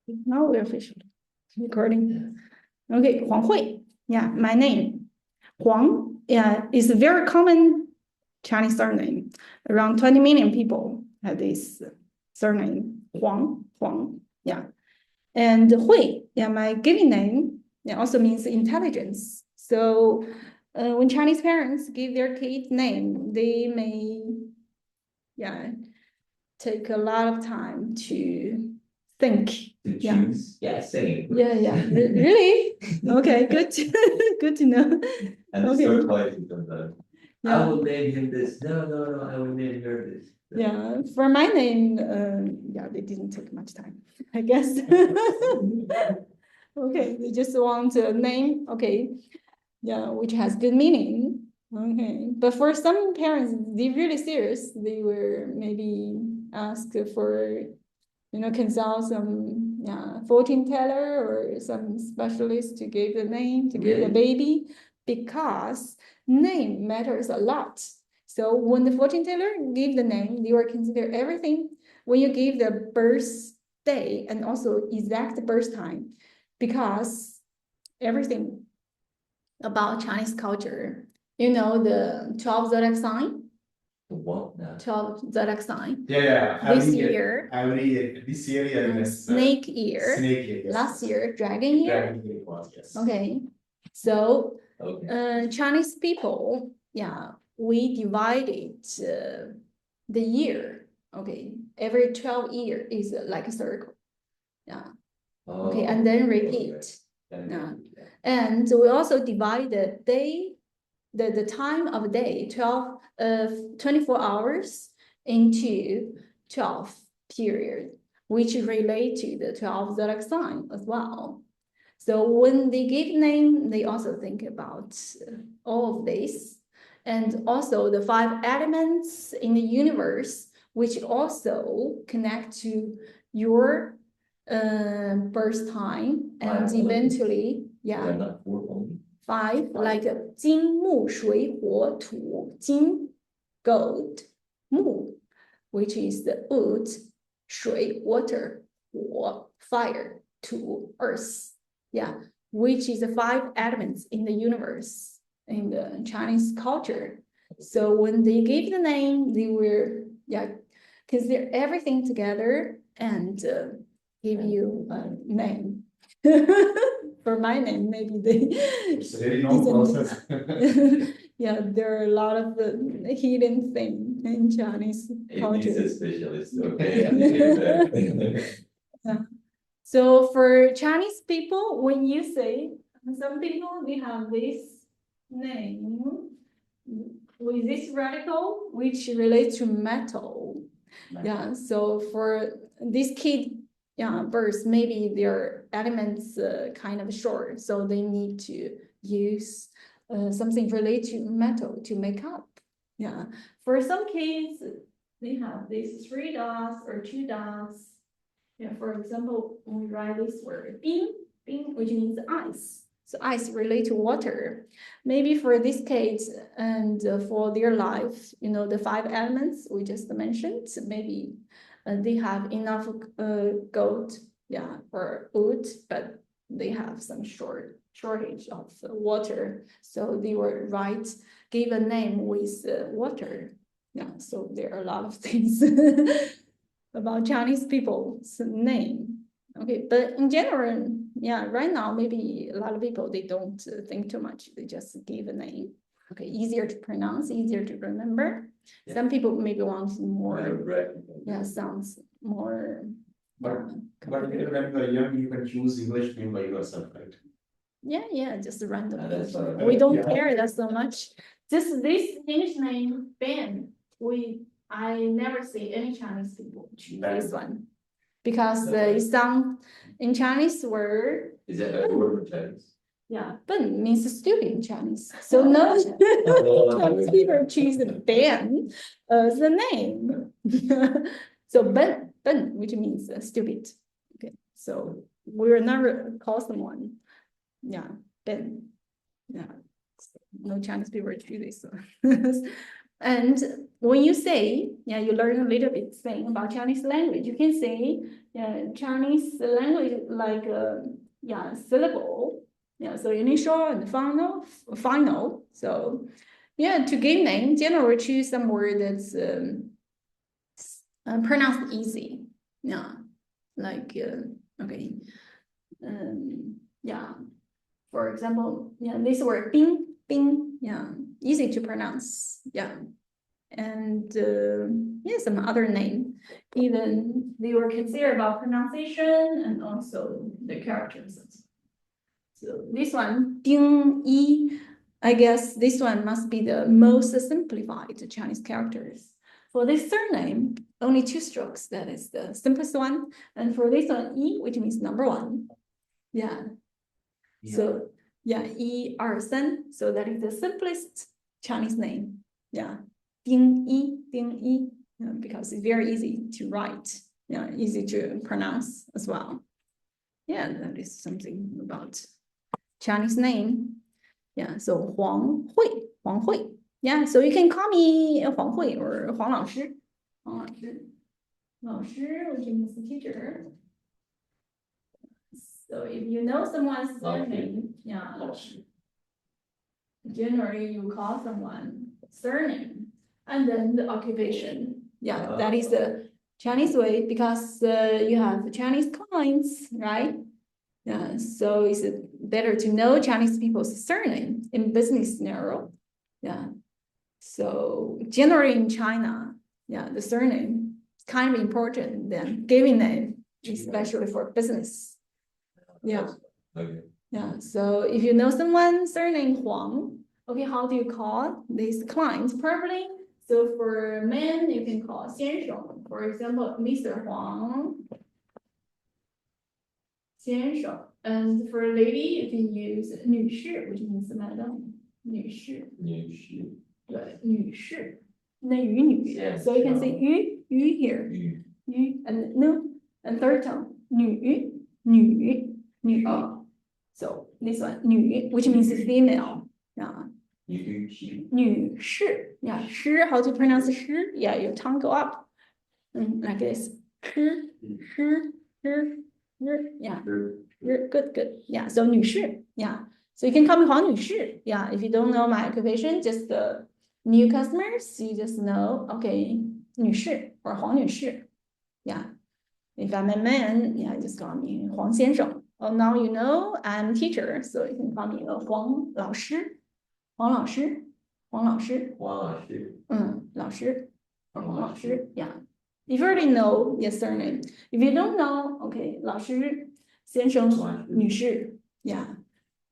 Now we're officially recording. Okay, Huang Hui. Yeah, my name. Huang, yeah, is a very common Chinese surname. Around 20 million people have this surname, Huang. Yeah. And Hui, yeah, my given name, it also means intelligence. So when Chinese parents give their kid name, they may, yeah, take a lot of time to think. To Yeah. choose, yeah, same. Yeah. Really? Okay, good. Good to know. And Okay. it's so quite sometimes. I Yeah. will name him this. No, I will name her this. Yeah, for my name, yeah, they didn't take much time, I guess. Okay, they just want a name, okay, yeah, which has good meaning. Okay, but for some parents, they're really serious. They were maybe asked for, consult some fortune teller or some specialist to give the name, to give the baby, because name matters a lot. So when the fortune teller give the name, they will consider everything. When you give the birth day and also exact birth time, because everything about Chinese culture, the 12 zodiac sign. What now? 12 zodiac sign. Yeah. This year, This year, yeah, snake year. snake year. Yes. Last year, dragon year. Dragon year was, yes. Okay, so Okay. Chinese people, we divided the year. Okay, every 12 year is like a circle. Yeah. Okay, and then repeat. Yeah. And we also divide the day, the time of day, 24 hours into 12 period, which relate to the 12 zodiac sign as well. So when they give name, they also think about all of this, and also the 5 elements in the universe, which also connect to your birth time, and eventually, They're not four only. 5 like 金木水火土金 gold 木 which is the wood 水 water 火 fire 土 earth, which is the 5 elements in the universe in the Chinese culture. So when they gave the name, they were consider everything together and give you a name. For my name, maybe they. It's a very long process. Yeah, there are a lot of hidden things in Chinese It culture. needs a specialist, okay? So for Chinese people, when you say, some people, they have this name with this radical, which relates to metal. Yeah, so for this kid, birth, maybe their elements kind of short, so they need to use something related to metal to make up. Yeah, for some kids, they have these 3 dots or 2 dots. Yeah, for example, when we write this word, 冰, which means ice. So ice relate to water. Maybe for this case and for their life, the 5 elements we just mentioned, maybe they have enough gold, or wood, but they have some shortage of water. So they were give a name with water. Yeah, so there are a lot of things about Chinese people's name. Okay, but in general, right now, maybe a lot of people, they don't think too much. They just give a name. Okay, easier to pronounce, easier to remember. Yeah. Some people maybe want more, Right. sounds more. But when you are young, you can choose English name by yourself, right? Yeah, just random. That's fine. We don't Yeah. care that so much. Just this English name, Ben, I never see any Chinese people choose this one. Because the sound in Chinese word. Is that a word for Chinese? Yeah, Ben means stupid in Chinese. So no Chinese people choose Ben as the name. So Ben, which means stupid. Okay, so we will never call someone. Ben. Yeah, no Chinese people choose this one. And when you say, yeah, you learn a little bit thing about Chinese language, you can say, yeah, Chinese language like, yeah, syllable, yeah, so initial and final. So, yeah, to give name, generally choose some word that's pronounced easy, yeah, like, okay, yeah, for example, yeah, this word bing, yeah, easy to pronounce, yeah. And yeah, some other name, even they were considered about pronunciation and also the characters. So this one, Ding Yi, I guess this one must be the most simplified Chinese characters. For this surname, only 2 strokes, that is the simplest one. And for this one, Yi, which means number 1. Yeah. So yeah, Yi Er Sen. So that is the simplest Chinese name. Yeah. Ding Yi, because it's very easy to write, yeah, easy to pronounce as well. Yeah, that is something about Chinese name. Yeah, so Huang Hui. Yeah, so you can call me Huang Hui or Huang 老师. Lao Shi, which means teacher. So if you know someone's surname, yeah, generally you call someone surname and then the occupation. Yeah, that is the Chinese way because you have Chinese clients, right? Yeah, so it's better to know Chinese people's surname in business scenario. Yeah, so generally in China, yeah, the surname is kind of important than giving name, especially for business. Yeah. Okay. Yeah, so if you know someone surname Huang, okay, how do you call these clients properly? So for men, you can call 先生, for example, Mr. Huang. 先生, and for lady, you can use 女士, which means madam. 女士. 女士. 对, 女士. 那语女, so you can say 语 here. 语 and no, and third tone, 女. So this one, 女, which means female. Yeah. 女士. Yeah, 士, how to pronounce 士? Yeah, your tongue go up. Like this. 士. Yeah. Good. Yeah, so 女士. Yeah. So you can call me 黄女士. Yeah, if you don't know my occupation, just the new customers, you just know, okay, 女士 or 黄女士. Yeah. If I'm a man, yeah, just call me 黄先生. Oh, now you know I'm teacher, so you can call me 黄老师. 黄老师. 老师. 老师. Or 黄老师. Yeah. If you already know your surname. If you don't know, okay, 老师, 先生, 女士. Yeah.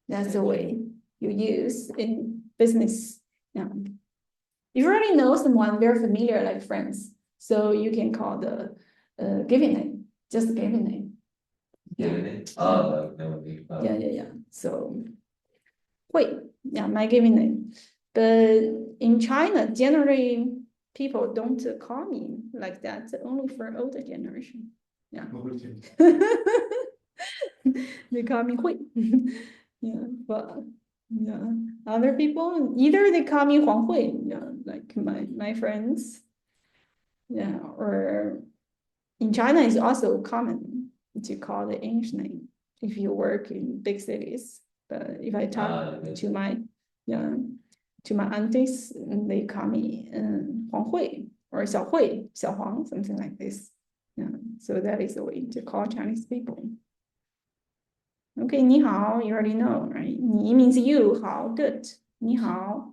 That's the way you use in business. Yeah. If you already know someone very familiar, like friends, so you can call the given name, just the given name. Yeah. Yeah. So, Hui, yeah, my given name. But in China, generally, people don't call me like that, only for older generation. Yeah. They call me Hui. Yeah, but yeah, other people, either they call me Huang Hui, yeah, like my friends. Yeah, or in China, it's also common to call the English name if you work in big cities. But if I talk to my aunties, they call me Huang Hui or Xiao Hui, Xiao Huang, something like this. Yeah, so that is the way to call Chinese people. Okay, 你好, you already know, right? 你 means you, 好, good. 你好.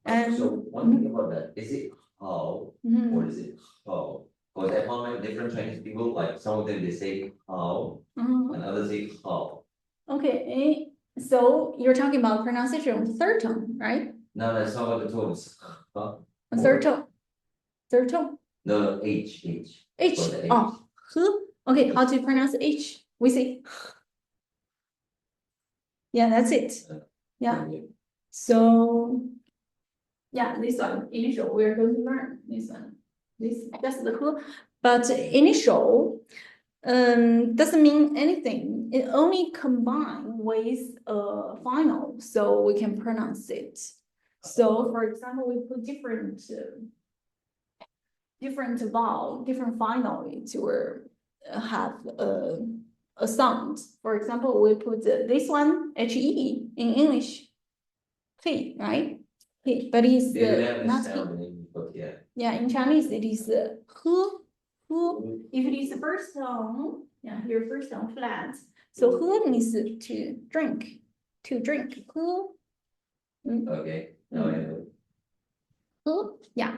And So one thing about that, is it how or is it how? Because I found different Chinese people, like some of them they say how and others say how. Okay, so you're talking about pronunciation of third tone, right? No, that's not what the tones. Third tone. No, H. H. For the H. Oh, okay, how to pronounce H? We say. Yeah, that's it. Yeah. So, yeah, this one, initial, we're going to learn this one. That's the who. But initial doesn't mean anything. It only combine with final, so we can pronounce it. So for example, we put different vowel, different final to have a sound. For example, we put this one HE in English, he, right? He, but it's They don't have not this he. sound in, but yeah. Yeah, in Chinese it is he. If it is the first tone, yeah, here first tone flat. So he means to drink, to drink. He. Okay, now I know. Yeah.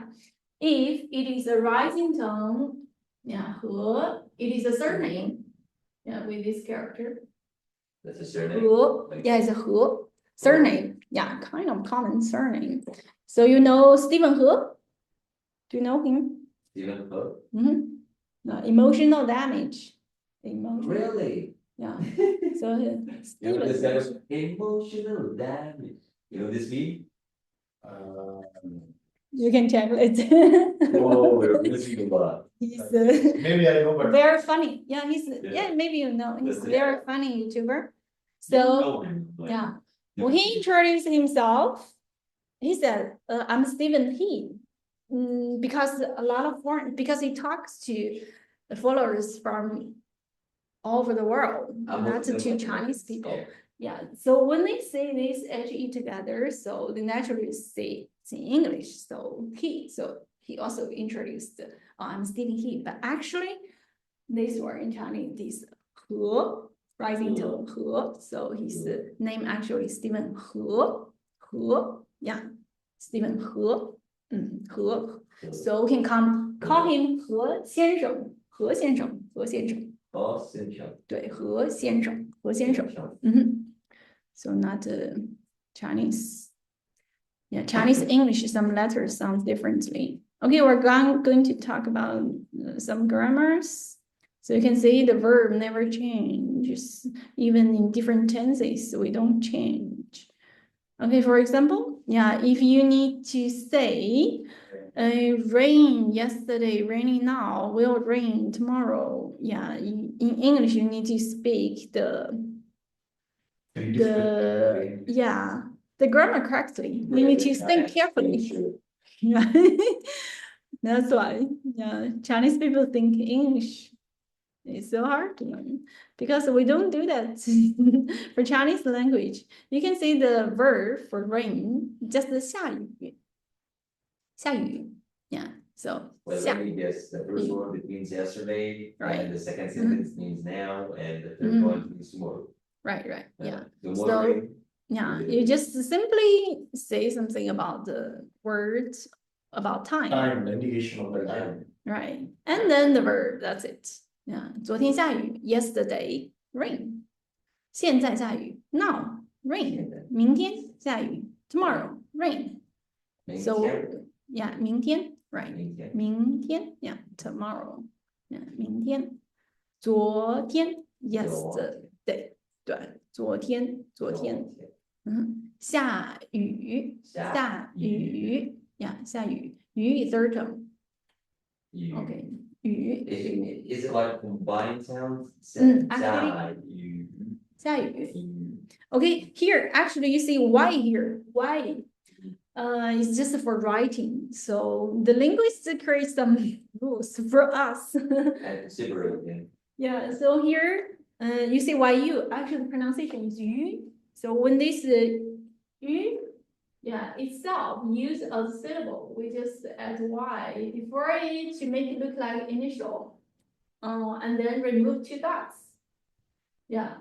If it is a rising tone, yeah, he, it is a surname. Yeah, with this character. That's a surname. He, yeah, it's a he. Surname, yeah, kind of common surname. So you know Stephen He? Do you know him? Stephen He? Emotional damage. Emotional. Really? Yeah. So You know this kind Stephen. of emotional damage. You know this meme? You can check it. Oh, we're missing a lot. He's Maybe I know, but. very funny. Yeah, he's Yeah. yeah, maybe you know. He's That's it. very funny YouTuber. You So know him, like, yeah. you When know he introduced himself, he said, I'm Stephen He. Because a lot of foreign, because he talks to the followers from all over the world, I'm not also to like- Chinese people. Yeah. Yeah, so when they say this HE together, so they naturally say it's in English, so he also introduced, I'm Stephen He, but actually, these were in Chinese, this He, rising tone He, so his name actually Stephen He, yeah, Stephen He, He. So we can call him 何先生，何先生，何先生， Oh, Cynthia. 对，何先生，何先生。So not Chinese. Yeah, Chinese English, some letters sound differently. Okay, we're going to talk about some grammars. So you can see the verb never changes, even in different tenses, we don't change. Okay, for example, yeah, if you need to say, rain yesterday, raining now, will rain tomorrow. Yeah, in English, you need to speak the grammar correctly. You need to think carefully. Yeah, that's why. Yeah, Chinese people think English is so hard to learn because we don't do that for Chinese language. You can see the verb for rain, just the 下雨. 下雨. Yeah. So Well, 下. let me guess, the first one it means yesterday, Right. and the second sentence means now, and the third one means tomorrow. Right. Yeah. Tomorrow. Yeah, you just simply say something about the words about time. Time, the indication of the time. Right. And then the verb, that's it. Yeah. 昨天下雨 yesterday rain. 现在下雨 now rain. 明天下雨 tomorrow rain. So yeah, 明天 right. 明天 yeah, tomorrow. Yeah, 明天. 昨天 yesterday. 对，昨天。下雨 yeah, 下雨 雨 is third tone. Okay, 雨 Is it like combined sounds? actually- 下雨 Okay, here actually you see why here. Why? It's just for writing. So the linguists create some rules for us. And separate, Yeah, so here you see why you actually the pronunciation is yu. So when this yu, yeah, itself use a syllable, we just add y before it to make it look like initial. And then remove two dots. Yeah.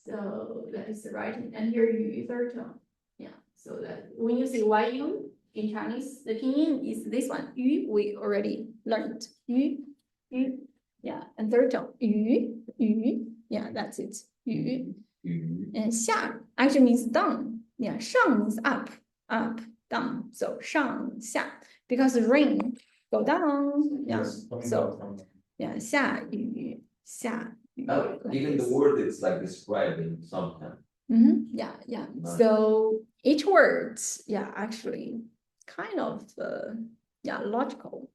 So that is the writing. And here yu third tone. Yeah. So that when you say yu in Chinese, the pinyin is this one. Yu we already learned. Yu. Yeah, and third tone. Yu. Yeah, that's it. Yu. And 下 actually means down. Yeah, 上 means up, down. So 上下, because rain go down. Yeah. So yeah, 下雨. Even the word is like describing something. Yeah. Nice. So each word, yeah, actually kind of logical,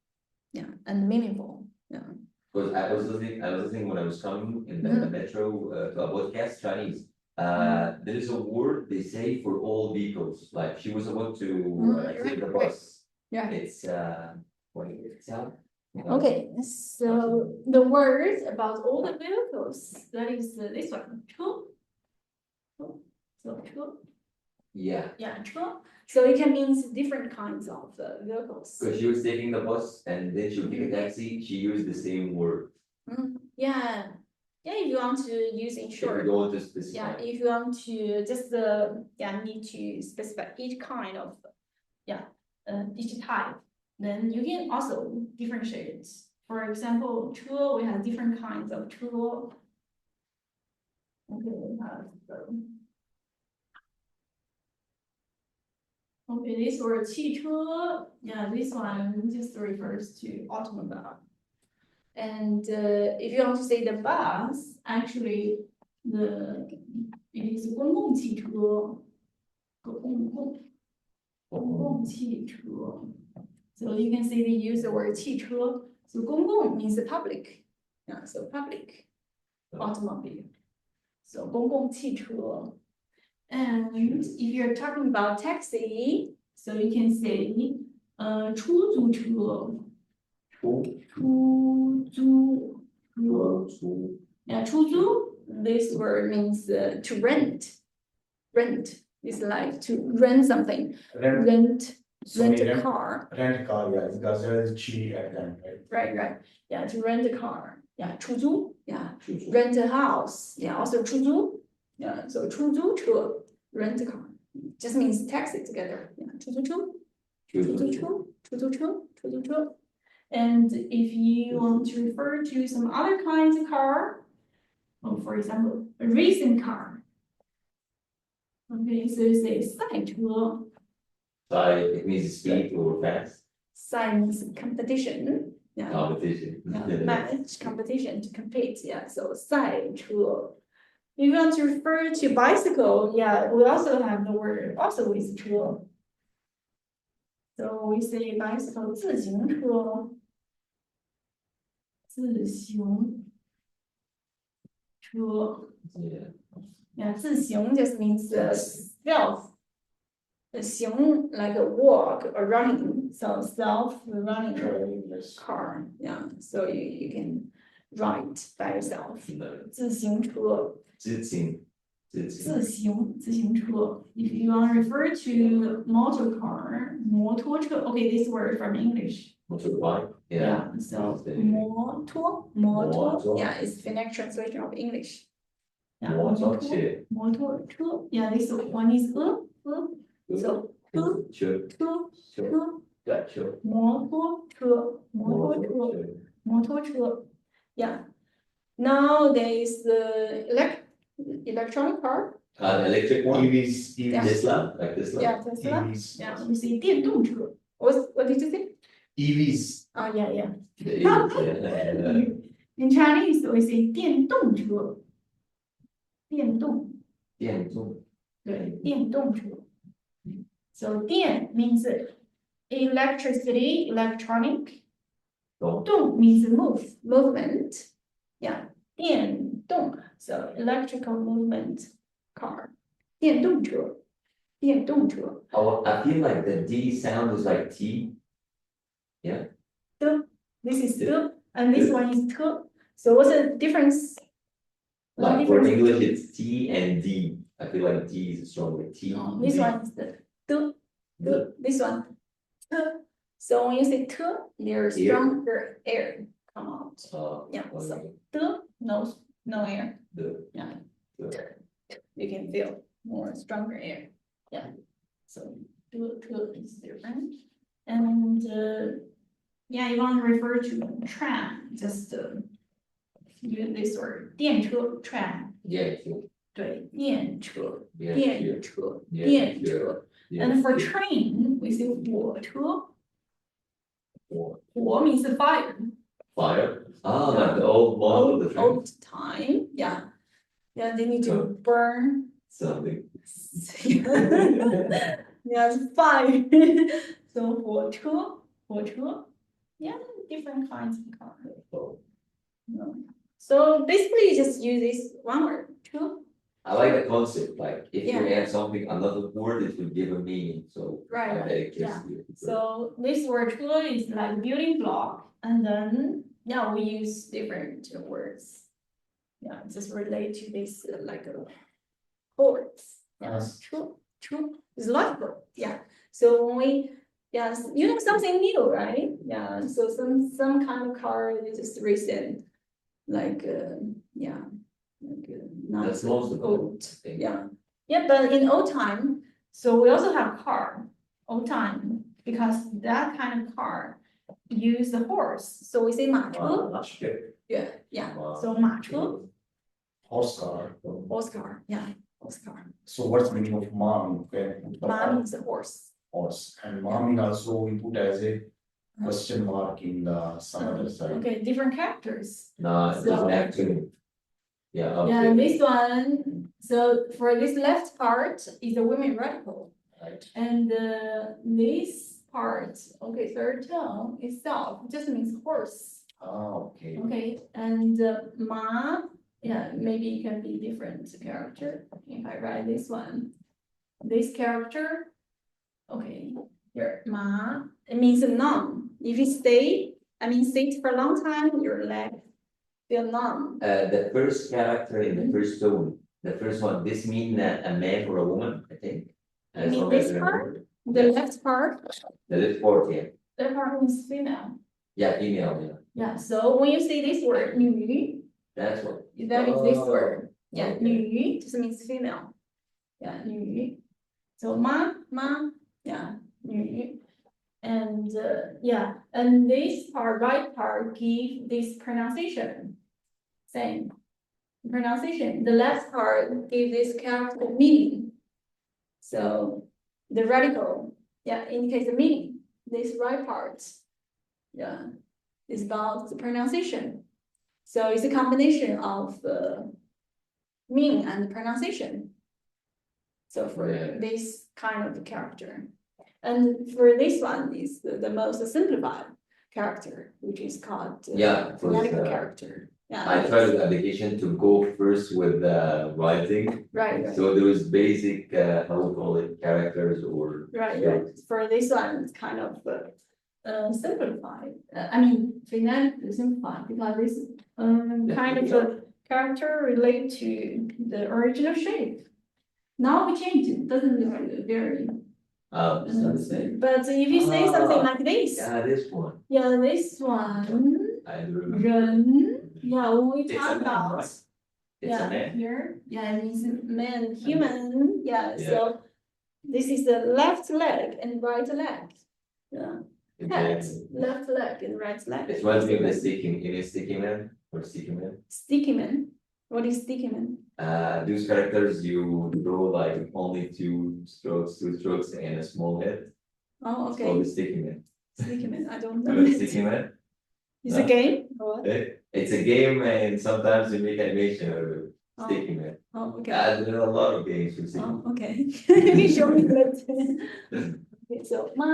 yeah, and meaningful. Yeah. Because I was listening when I was coming in the metro to a podcast Chinese. there is a word they say for all vehicles, like she was about to take the right, bus. Yeah. It's what is it? Okay, so the words about all the vehicles, that is this one, 车. So 车, Yeah, yeah, 车. So it can mean different kinds of vehicles. because she was taking the bus and then she would take a taxi, she used the same word. Yeah, yeah, if you want to use in If short. you go to specify. Yeah, if you want to just need to specify each kind of each type, then you can also differentiate it. For example, 车, we have different kinds of 车. Okay, we have okay, this word 汽车, yeah, this one just refers to automobile. And if you want to say the bus, actually it is 公共汽车. 公共汽车. So you can say they use the word 汽车. So 公共 means the public. Yeah, so public automobile. So 公共汽车. And if you're talking about taxi, so you can say 出租车. 出租车. Yeah, 出租, this word means to rent. Rent is like to rent something. Rent a car. Rent a car, yeah, because there is chi at the end, right? Right. Yeah, to rent a car. Yeah, 出租. Yeah, 出租. rent a house. Yeah, also 出租. Yeah, so 出租车, rent a car. Just means taxi together. Yeah, 出租车. 出租车. 出租车. 出租车. And if you want to refer to some other kinds of car, for example, a racing car. Okay, so you say 赛车. It means speed or fast. 赛 means competition. Yeah. Competition. Match, competition, to compete. Yeah, so 赛车. If you want to refer to bicycle, yeah, we also have the word also with 车. So we say bicycle 自行车. 自行车. Yeah. Yeah, 自行 just means self. 行 like a walk or running, so self running car. Yeah, so you can ride by yourself. 自行车. 自行. 自行车. If you want to refer to motor car, 摩托车. Okay, this word from English. Motorbike. Yeah. So Motor. motor. Yeah, it's phonetic translation of English. Yeah, 摩托车. 摩托车. Yeah, this one is so 车. 车. 摩托车. 摩托车. Yeah. Now there is the electronic car. The electric one. EVs, Tesla, like Tesla. Yeah, Tesla. EVs. Yeah, we say 电动车. What did you say? EVs. Oh, yeah. Yeah. In Chinese, we say 电动车. 电动. 电动. 对，电动车. So 电 means electricity, electronic. 动 means movement. Yeah, 电动. So electrical movement car. 电动车. 电动车. Oh, I feel like the D sound is like T. Yeah. This is 的, and this one is 特. So what's the difference? Like for English, it's T and D. I feel like D is stronger. T. This D. one is the. This one. 特. So when you say 特, there's stronger air come out. Yeah, so 的, no air. Yeah. You can feel more stronger air. Yeah. So 特 is different. And yeah, you want to refer to tram, just use this word. 电车 tram. Yeah. 对，电车 Yeah. 电车 Yeah. 电车 Yeah. And for train, we say 火车. 火 means fire. Fire. Ah, like the old model of the train. Old time, yeah. Yeah, they need to burn. Something. Yeah, it's fire. So 火车. Yeah, different kinds of cars. Oh. No. So basically, you just use this one word, 车. I like the concept, like if you Yeah. add something, another word, it will give a meaning, so. Right, I right, think yeah. it's- So this word tool is like building block, and then, yeah, we use different words. Yeah, just relate to this like chords. Yeah, Yes. true, it's logical, yeah. So when we, yes, you know something new, right? Yeah, so some kind of car is just recent, like, yeah. Like, not That's most of old. it, I think. Yeah, yeah, but in old time, so we also have car, old time, because that kind of car use the horse, so we say 马车. Wow, that's good. Yeah, Wow. so 马车, Horse car. horse car, yeah, horse car. So what's the meaning of mom? Okay. Ma means the horse. Horse, and mom also we put as a question mark in the some other side. Okay, different characters. No, it's So- actually. Yeah, Yeah, okay, this one, so for this left part is the women radical. Right. And this part, okay, third tone itself just means horse. Okay. Okay, and ma, yeah, maybe it can be different character. If I write this one, this character, okay, here, ma, it means numb. If you stay, I mean, sit for a long time, your leg feel numb. the first character in the first tone, the first one, this mean a man or a woman, I think. You mean long as this I part? remember. The left part, The left part, yeah, that part means female. yeah, female, yeah, Yeah, so when you say this word, 女, that's what. that is this Oh, word. Yeah, okay. 女 just means female. Yeah, 女. So ma, yeah, 女. And yeah, and this part, right part, give this pronunciation. Same pronunciation. The left part give this character meaning. So the radical, yeah, indicates the meaning. This right part, yeah, is about the pronunciation. So it's a combination of meaning and pronunciation. So for Yeah. this kind of character. And for this one is the most simplified character, which is called Yeah, for radical the- character. Yeah. I tried the application to go first with the writing, Right, right, so those basic, how we call it, characters or. right, right. For this one, it's kind of simplified. I mean, phonetically simplified because this kind of a character relate to the original shape. Now we change it, doesn't look very. It's not the same. But if you say something Ah, like this, Yeah, this one, yeah, this one, I do remember. 人, yeah, when we It's a talk man, about, right? It's yeah, a man, here, yeah, it means man, human, yeah, Yeah. so this is the left leg and right leg. Yeah, head, it's left leg and right leg. it reminds me of the sticky man or sticky man. Sticky man, what is sticky man? Those characters you draw like only two strokes and a small head. Oh, It's called okay, the sticky man. sticky man, I don't You know. know the sticky man? It's a game, or what? It's a game and sometimes you make animation out of it. Oh. Sticky man. Oh, okay. There are a lot of games with sticky. Oh, okay. You show me that. Okay, so ma.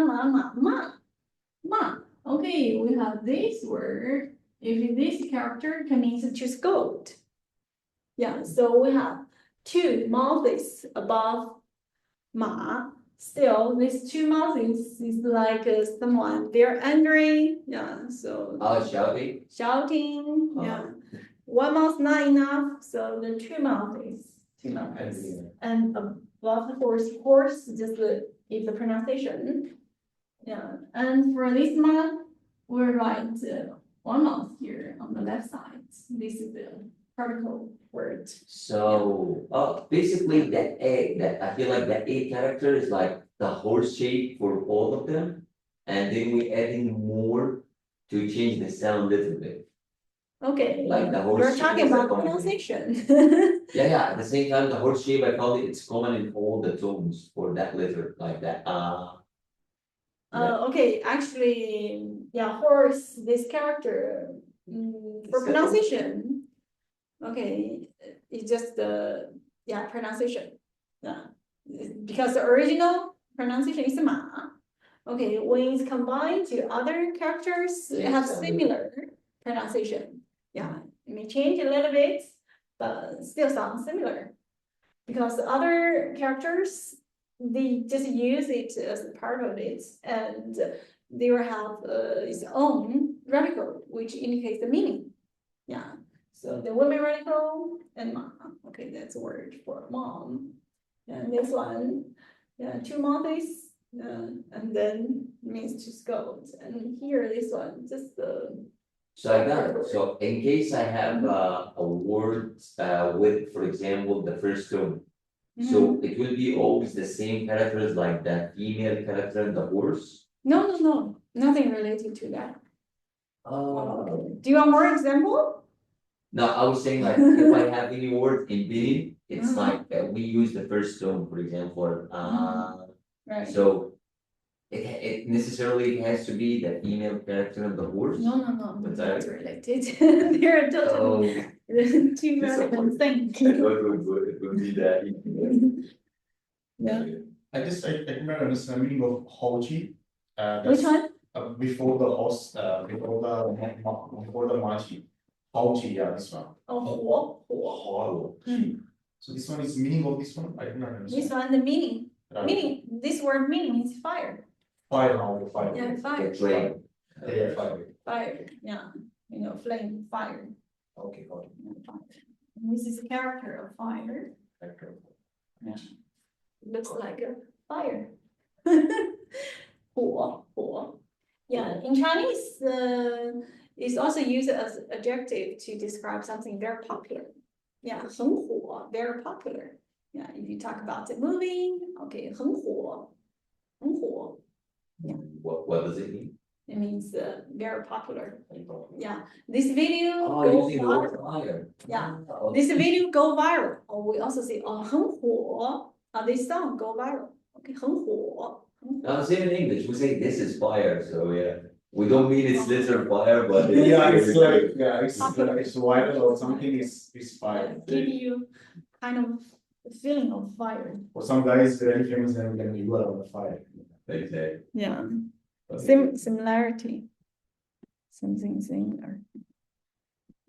Okay, we have this word. If this character can mean to scold. Yeah, so we have two mouths above ma. Still, these two mouths is like someone they're angry. Yeah, so Shouting. shouting. Yeah, one mouth not enough, so the two mouths. And above the horse just is the pronunciation. Yeah, and for this month, we'll write one mouth here on the left side. This is the particle word. So, basically that I feel like that A character is like the horse shape for all of them. And then we adding more to change the sound a little bit. Okay, Like the horse we're shape talking is about a common pronunciation. Yeah, at the same time, the horse shape, I found it's common in all the tones for that letter, like that, Okay, actually, yeah, horse, this character, for It's pronunciation. Okay, it's just the, yeah, pronunciation, yeah, because the original pronunciation is ma. Okay, when it's combined to other characters, it has similar pronunciation. Yeah, it may change a little bit, but still sounds similar. because other characters, they just use it as a part of it, and they will have its own radical, which indicates the meaning. Yeah, so the women radical and mom, okay, that's a word for mom. And this one, yeah, 2 months, and then means to scold, and here this one, just So I got it. So in case I have a word with, for example, the first tone. So it will be always the same characters like the female character and the horse. no, nothing related to that. Oh. Do you want more example? No, I was saying like if I have any word in Benin, it's Mhm. like we use the first tone, for example, Right. so. It necessarily has to be the female character and the horse. No, But not I- related. They're totally Oh. two radical things. I thought it would be that. Yeah. I couldn't understand the meaning of Hoji. Which one? Before the horse, before the Machi. Hoji, yeah, this one. Oh, 火. Hoji. So this one is meaning of this one, I do not This understand. one, the meaning. Right. Meaning, this word meaning means fire. Fire now, fire. Yeah, fire. Flame. Yeah, fire. Fire, yeah. Flame, fire. Okay, got it. Yeah, fire. And this is a character of fire. Okay. Yeah. Looks like a fire. 火. Yeah, in Chinese, it's also used as adjective to describe something very popular. Yeah, 很火, very popular. Yeah, if you talk about the movie, okay, 很火. 很火. What does it mean? It means very popular. Yeah, this video Oh, go using the word viral. fire. Yeah. Oh, This video go viral. Or we also say 很火. This song go viral. Okay, 很火. 很火. Now, same in English, we say this is fire, so yeah. We don't mean it's literal fire, but. Yeah, it's like, yeah, it's viral or something is fire. Give you kind of a feeling of fire. For some guys, very famous, and then you are on the fire. Exactly. Yeah, Okay. similarity. Something similar.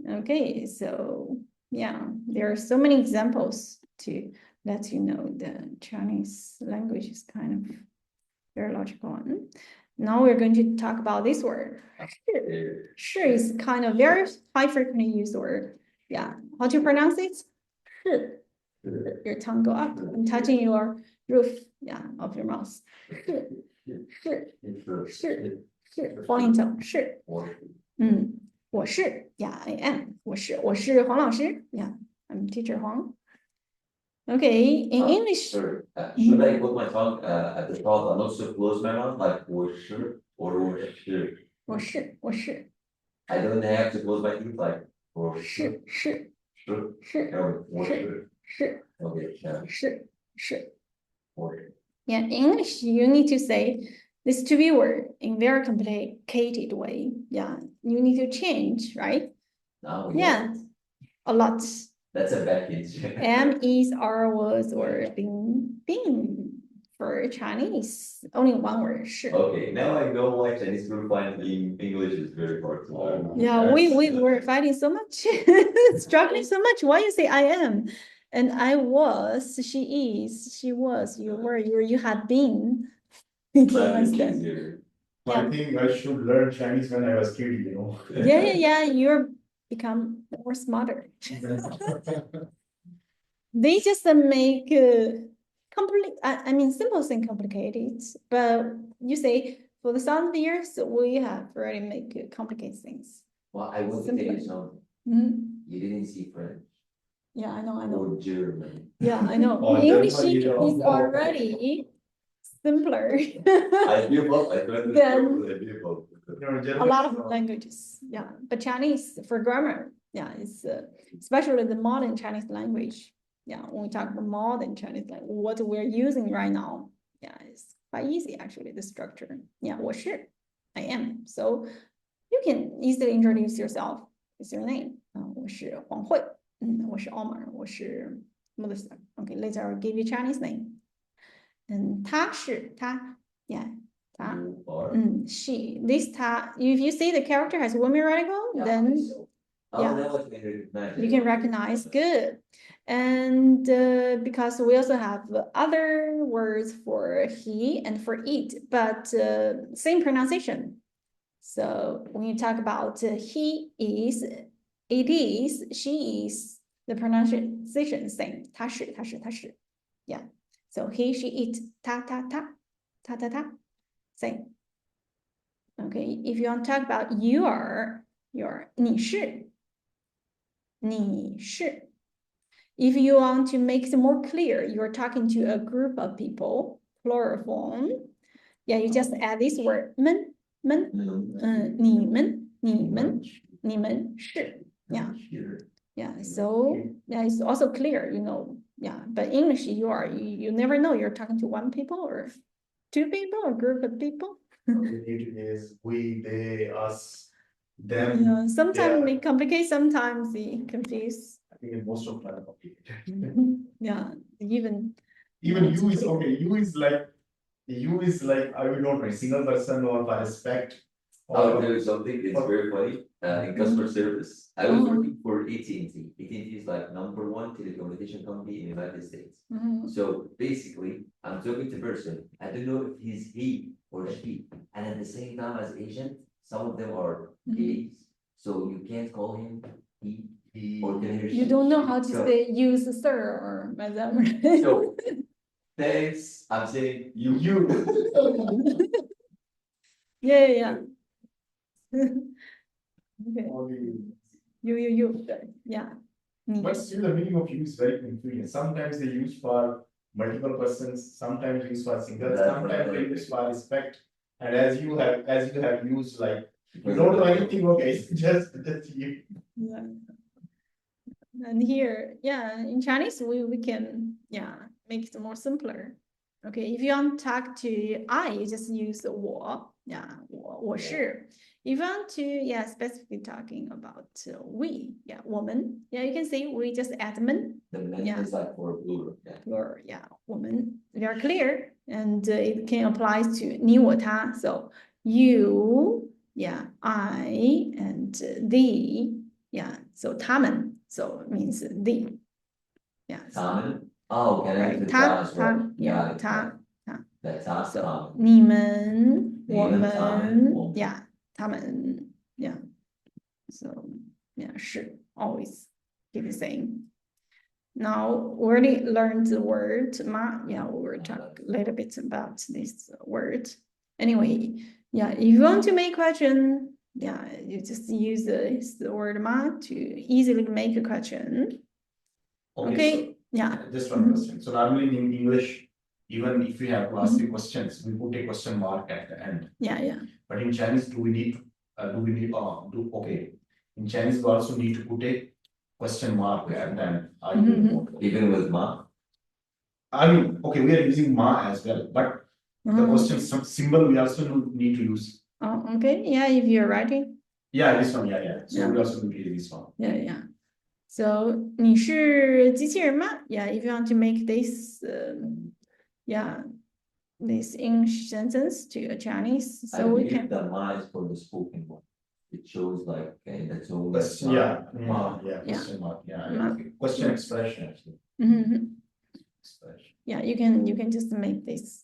Okay, so yeah, there are so many examples to let you know the Chinese language is kind of very logical one. Now we're going to talk about this word. 是 is kind of very high frequently used word. Yeah, how to pronounce it? 是. Your tongue go up and touching your roof, yeah, of your mouth. 是 falling tone. 是. 我是 yeah, I am. 我是黄老师 yeah, I'm teacher Huang. Okay, in English. Sorry, should I put my tongue at the top and not so close my mouth, like 我是 or 我是? 我是 I don't have to close my teeth like 我是 是 or 我是 Okay, yeah. 是 我是 Yeah, in English, you need to say this to be word in very complicated way. Yeah, you need to change, right? Now we Yeah, know. a lot. That's a bad hint. M, is, R, was, or been. For Chinese, only one word, 是. Okay, now I know why Chinese people find English is very hard to learn. Yeah, we were fighting so much, struggling so much. Why you say I am? And I was, she is, she was, you were, you had been. You can But it's understand. easier. I think I should learn Chinese when I was kid, you know. Yeah, you're become more smarter. They just make complete, I mean, simple thing complicated, but you say for the thousand years, we have already make complicated things. Well, I want to tell you Simpler. something. Mhm. You didn't see French Yeah, I know. or German. Yeah, I know. Oh, English German, you know. is already simpler. I give up, I tried to Then- I give up. A lot of languages, yeah, but Chinese for grammar, yeah, it's especially the modern Chinese language. Yeah, when we talk about modern Chinese language, what we're using right now, yeah, it's quite easy actually, the structure. Yeah, 我是, I am. So you can easily introduce yourself with your name. 我是黄慧, 我是 Omar, 我是 Melissa. Okay, later I'll give you Chinese name. And 他是, 他, yeah, 他. You are. She, this time, if you see the character has women radical, Yeah, then so Oh, Yeah. now I can recognize You it. can recognize, good. And because we also have other words for he and for it, but same pronunciation. So when you talk about he is, it is, she is, the pronunciation same. 他是, yeah. So he, she, it, 他, same. Okay, if you want to talk about your, 你是. If you want to make it more clear, you're talking to a group of people, plural form. Yeah, you just add this word 们,你们是. Yeah. Yeah, so yeah, it's also clear, yeah, but English, you never know, you're talking to one people or two people or group of people. It is we, they, us, them. Yeah, sometimes Yeah. they complicate, sometimes they confuse. I think in most of them are complicated. Yeah, even Even it's you is clear. okay, you is like, I will not write single person or by respect. I'll Or tell you something that's very funny, in customer service, I was working for AT&T. AT&T is like #1 telecommunication company in the United States. Mhm. So basically, I'm talking to person, I don't know if he's he or she, and at the same time as Asian, some of them are Mhm. gays, so you can't call him he or tell her You she. don't know how to So- say use sir or madam. So, thanks, I'm saying you. Yeah. Okay, only. you, yeah.你. But still, the meaning of you is very confusing. Sometimes they use for multiple persons, sometimes use for single, That's sometimes right. they use for respect. And as you have used like, you don't know anything, okay, it's just you. Yeah. And here, yeah, in Chinese, we can, yeah, make it more simpler. Okay, if you want to talk to I, you just use 我, yeah, 我是. If you want to, yeah, specifically talking about we, yeah, 我们, yeah, you can say we just add 们, The man Yeah. is like for plural, yeah. plural, yeah, 我们, very clear, and it can apply to 你我他, so you, yeah, I, and the, yeah, so 他们, so it means the, yeah, so, Common, oh, can I right, use the 他, ta as well? yeah, it's 他, That's not so common. 你们, 我你们他们们, 我们 yeah, 他们, yeah, so, yeah, 是, always keep it same. Now, we already learned the word ma. Yeah, we were talking a little bit about this word. Anyway, yeah, if you want to make question, yeah, you just use the word ma to easily make a question. Okay, yeah. Just one question. So normally in English, even if we have to ask the questions, we put a question mark at the end. Yeah. But in Chinese, okay. In Chinese, we also need to put a question mark at the end. Even with ma, I mean, okay, we are using ma as well, but the question symbol we also need to use. Oh, okay. Yeah, if you're writing. Yeah, this one, yeah. So Yeah. we also need to use this one. Yeah. So 你是机器人吗? Yeah, if you want to make this, this English sentence to a Chinese, I so we believe can. the ma is for the spoken one. It shows like in the tone. Question, that's yeah, ma. question mark, Ma. question expression actually. Mhm. Expression. Yeah, you can just make this,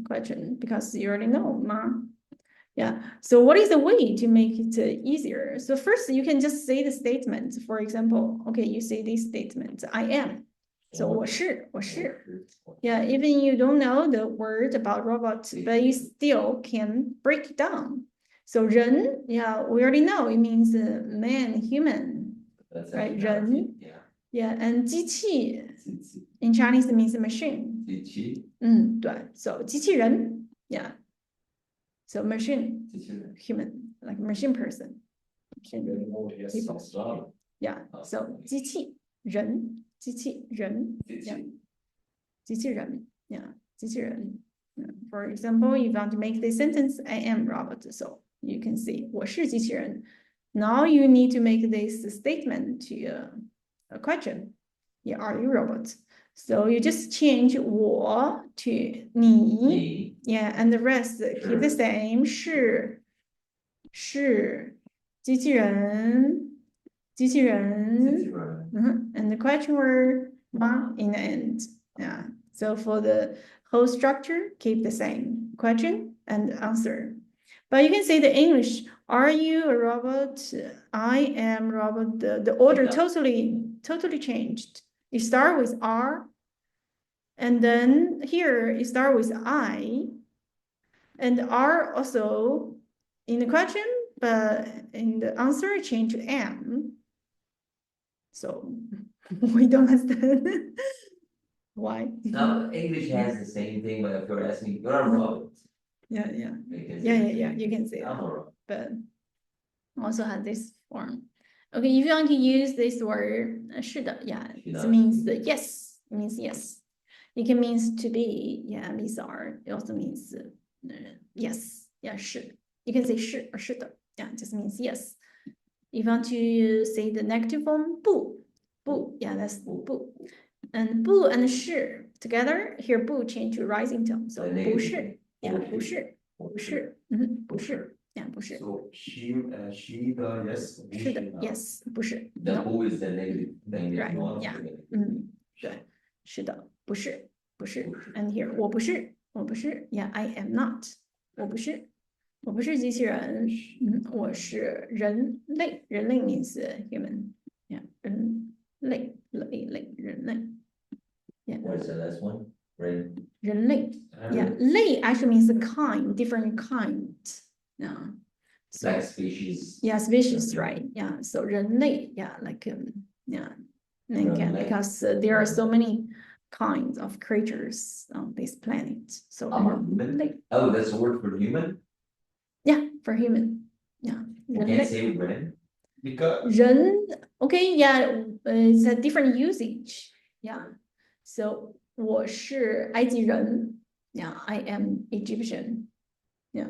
question because you already know ma. Yeah, so what is the way to make it easier? So first you can just say the statement. For example, okay, you say this statement, I am. So 我是. Yeah, even you don't know the word about robot, but you still can break it down. So 人, yeah, we already know it means man, human. That's Right, actually ren. not it, yeah. Yeah, and 机器 Zici. in Chinese it means machine. Zici. 对, so 机器人, yeah. So machine, Zici. human, like machine person. Machine. Very old, yes. People. Yes, right. Yeah, so 机器人, 机器人, yeah. Zici. 机器人, yeah, 机器人. Yeah. For example, if you want to make the sentence, I am robot, so you can say 我是机器人. Now you need to make this statement to a question. Yeah, are you robot? So you just change 我 to 你. Me. Yeah, and the rest keep the same. 是机器人机器人 Right. and the question word ma in the end. Yeah. So for the whole structure, keep the same question and answer. But you can say the English, are you a robot? I am robot. The order Yeah. totally changed. You start with R, and then here you start with I, and R also in the question, but in the answer change to M. So we don't understand why. Now, English has the same thing, but if you're asking, you're a robot. Yeah, You can yeah, say, yeah, you can say I'm that, a robot. but also has this form. Okay, if you want to use this word, 是的, yeah, it 是的. means the yes, it means yes. It can means to be, yeah, these are, it also means yes, yeah, 是. You can say 是 or 是的, yeah, it just means yes. If you want to say the negative form, 不, yeah, that's 不. And 不 and 是 together, here 不 change to rising tone, so The 不是, negative. yeah, 不是, 不是, 不是, yeah, 不是. So she the yes. 是的 yes 不是 The no who is the negative thing that Right, you want. yeah. 对是的不是 and here 我不是 yeah I am not 我不是机器人我是人类 means human yeah 人类 yeah What is the last one? Right? 人类 yeah 类 actually means a kind different kind yeah so Like species. yeah, species, right? Yeah, so 人类, yeah, like yeah, because there are so many kinds of creatures on this planet. So Human? 人类, Oh, that's a word for human? yeah, for human, yeah. You 人 can't 类 say when? Because 人 okay, yeah, it's a different usage, yeah. So 我是埃及人 yeah, I am Egyptian, yeah.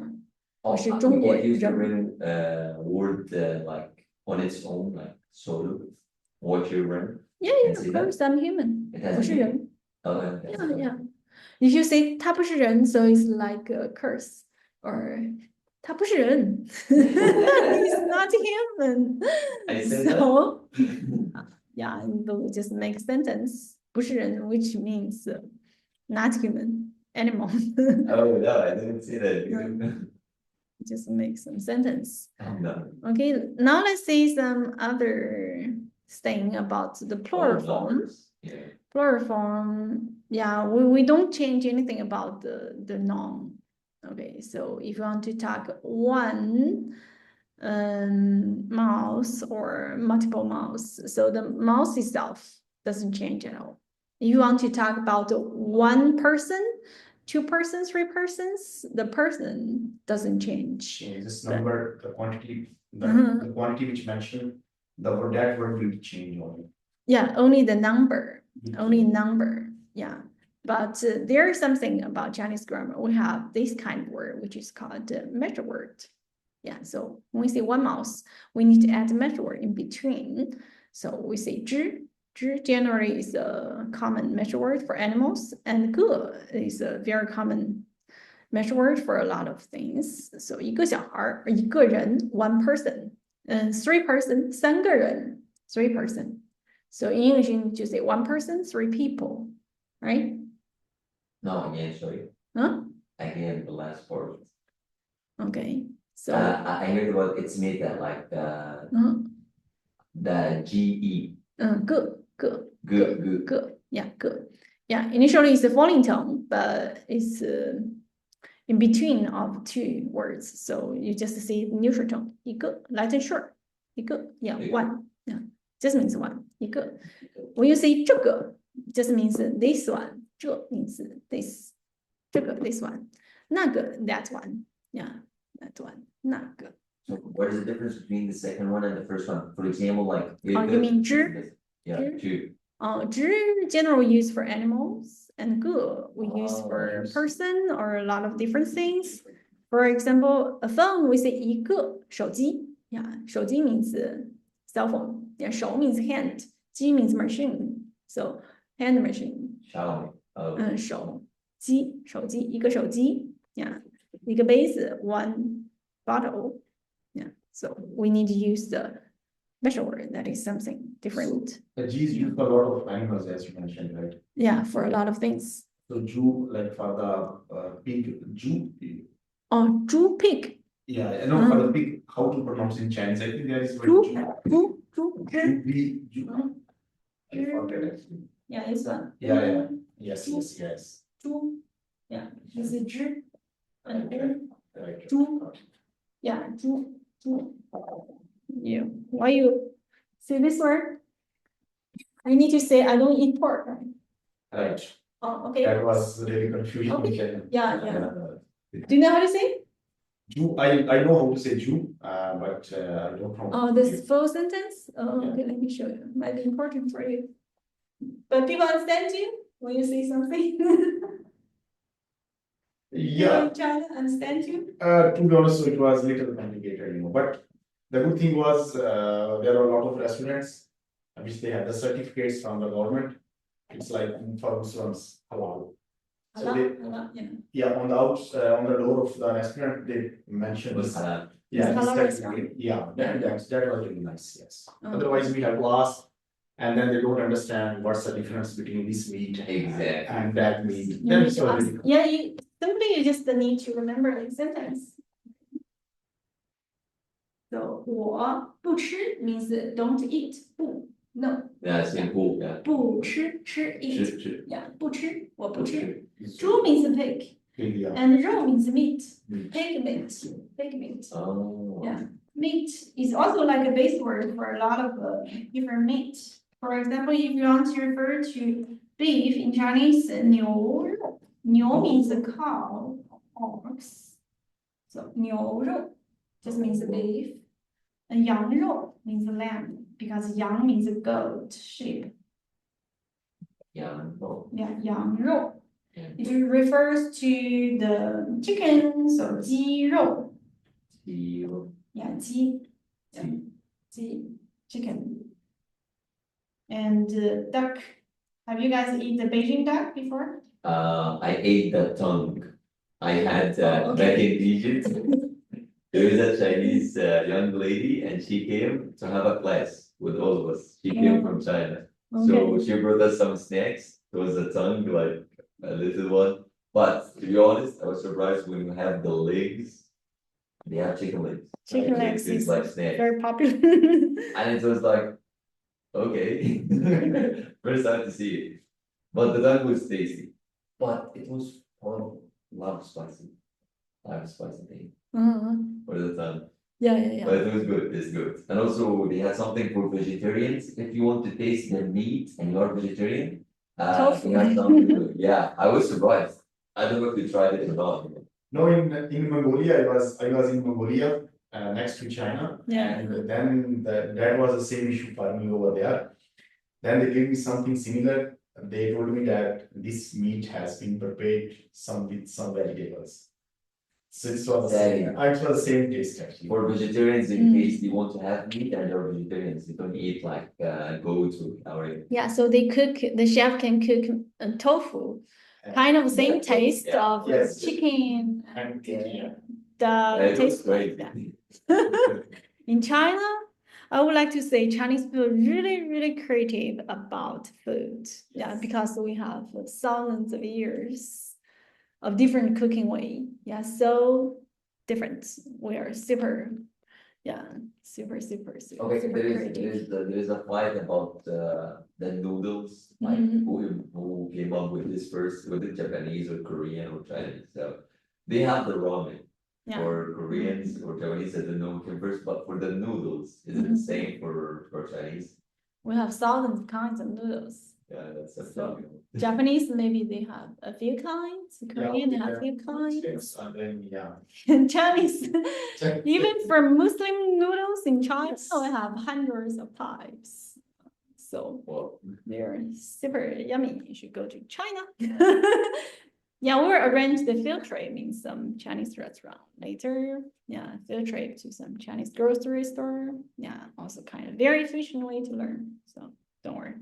Oh, 我是 we 中国 can use the 人 word like on its own, like sort of what you run. Yeah, Can of say that? course, I'm human. It has 我 a 是 name. 人 Oh, okay. Yeah, yeah. If you say 他不是人, so it's like a curse, or 他不是人, he's not human. I said that. So yeah, and we just make sentence 不是人, which means not human, animal. Oh, no, I didn't see that. Just make some sentence. Oh, no. Okay, now let's see some other thing about the plural Oh, form. numbers. Yeah. Plural form, yeah, we don't change anything about the noun. Okay, so if you want to talk one mouse or multiple mouse, so the mouse itself doesn't change at all. If you want to talk about one person, two persons, three persons, the person doesn't change. this number, the quantity, the Mhm. quantity which mentioned, that word will change only. Yeah, only the number. Only number, yeah. But there is something about Chinese grammar. We have this kind of word, which is called measure word. Yeah, so when we say one mouse, we need to add a measure word in between. So we say 只 generally is a common measure word for animals, and 个 is a very common measure word for a lot of things. So 一个小孩, 一个人, one person, and three person, 三个人, three person. So in English, you need to say one person, three people, right? No, I can't show you. Huh? I can't the last part. Okay, so I heard about it's made that like the GE. 个 yeah, 个 yeah. Initially, it's a falling tone, but it's in between of two words. So you just say neutral tone. 一个 light and short. 一个 yeah, one yeah, just means one. 一个 when you say 这个 just means this one. 这 means this. 这个 this one. 那个 that one. Yeah, that one. 那个 So what is the difference between the second one and the first one? For example, like. Oh, you mean 只? Yeah, 只? Zhi generally used for animals, and 个 we use for person or a lot of different things. For example, a phone we say 一个手机. Yeah, 手机 means cell phone. Yeah, 手 means hand. 机 means machine. So hand machine. Xiaomi. 手机手机一个手机. Yeah, 一个杯子 one bottle. Yeah, so we need to use the special word. That is something different. The G is used for a lot of animals, as you mentioned, right? Yeah, for a lot of things. So Jew, like for the pig, Jew. Oh, 猪 pig. Yeah, I know for the pig, how to pronounce in Chinese. I think there is one 猪 Jew. 猪 Jew. I forget actually. Yeah, this one. Yeah. Yes. 猪 Yeah, this is 猪 and 猪 Right. 猪 Yeah, 猪 Yeah, why you say this word? I need to say I don't eat pork. Right. Oh, okay. That was really confusing. Okay. Yeah. Uh, Do you know how to say? Jew, I know how to say Jew, but I don't know. Oh, this full sentence? Oh, Yeah. okay, let me show you. Might be important for you. But people understand you when you say something? People Yeah, in China understand you? to be honest, it was little complicated, but the good thing was, there are a lot of restaurants which they have the certificates from the government. It's like for Muslims, halal. So Allah, they, Allah, yeah. yeah, on the door of the restaurant, they mentioned Was this. that? Yeah, It's this halal certificate. Yeah, Yeah. that was really nice, yes. Oh. Otherwise, we have class, and then they don't understand what's the difference between this meat Exactly. and that meat. You Then need it's to ask, already. yeah, you just need to remember the sentence. So, 我不吃 means don't eat, 不, no, Yeah, simple, yeah. 不吃, 吃 eat, 吃 yeah, 不吃, 我不吃. 吃 猪 means pig, Yeah. and 肉 means meat, Meat. pig meat. Oh. Yeah. Meat is also like a base word for a lot of different meat. For example, if you want to refer to beef in Chinese, 牛肉. 牛 means a cow, ox. So 牛肉 just means beef. And 羊肉 means lamb because 羊 means a goat, sheep. Yeah. Oh. Yeah, 羊肉. Yeah. It refers to the chicken, so 鸡肉. Zero. Yeah, 鸡. Yeah. 鸡, chicken. And duck. Have you guys eaten the Beijing duck before? I ate the tongue. I had Oh, back okay. in Egypt. There is a Chinese young lady, and she came to have a class with all of us. She came from China, so Okay. she brought us some snacks. It was a tongue, like a little one. But to be honest, I was surprised when you have the legs. They have chicken legs. Chicken Like, legs it's is like snacks, very popular. and it was like, okay, first time to see it. But the tongue was tasty, but it was horrible. Love spicy. I have spicy thing for the tongue. Yeah. But it was good, it's good. And also they had something for vegetarians. If you want to taste the meat and you are vegetarian, Tofu. they had something good. Yeah, I was surprised. I don't know if you tried it or not. No, in Mongolia, I was in Mongolia, next to China. Yeah. And then that was the same issue for me over there. Then they gave me something similar. They told me that this meat has been prepared with some vegetables. So it was the same. Same. It was the same taste actually. For vegetarians, in Mm. case they want to have meat and they're vegetarians, they don't eat like goats or Yeah, so the chef can cook tofu, kind of same taste Yeah. of Yes. chicken And and yeah. it was taste like crazy. that. In China, I would like to say Chinese people are really creative about food. Yeah, because we have thousands of years of different cooking way. Yeah, so different. We are super Okay, super there is a fight about the noodles, like Mhm. who came up with this first, with the Japanese or Korean or Chinese, so they have the ramen. Yeah. For Koreans or Japanese, I don't know who came first, but for the noodles, is it the Mhm. same for Chinese? We have thousands of kinds of noodles. Yeah, that's a So, problem. Japanese, maybe they have a few kinds. Korean, they have a few kinds. Yes, and then yeah. And Chinese, even for Muslim noodles in China, we have hundreds of types. So Well, they're super yummy. You should go to China. Yeah, we'll arrange the field trip in some Chinese restaurant later. Yeah, field trip to some Chinese grocery store. Yeah, also kind of very efficient way to learn. So don't worry.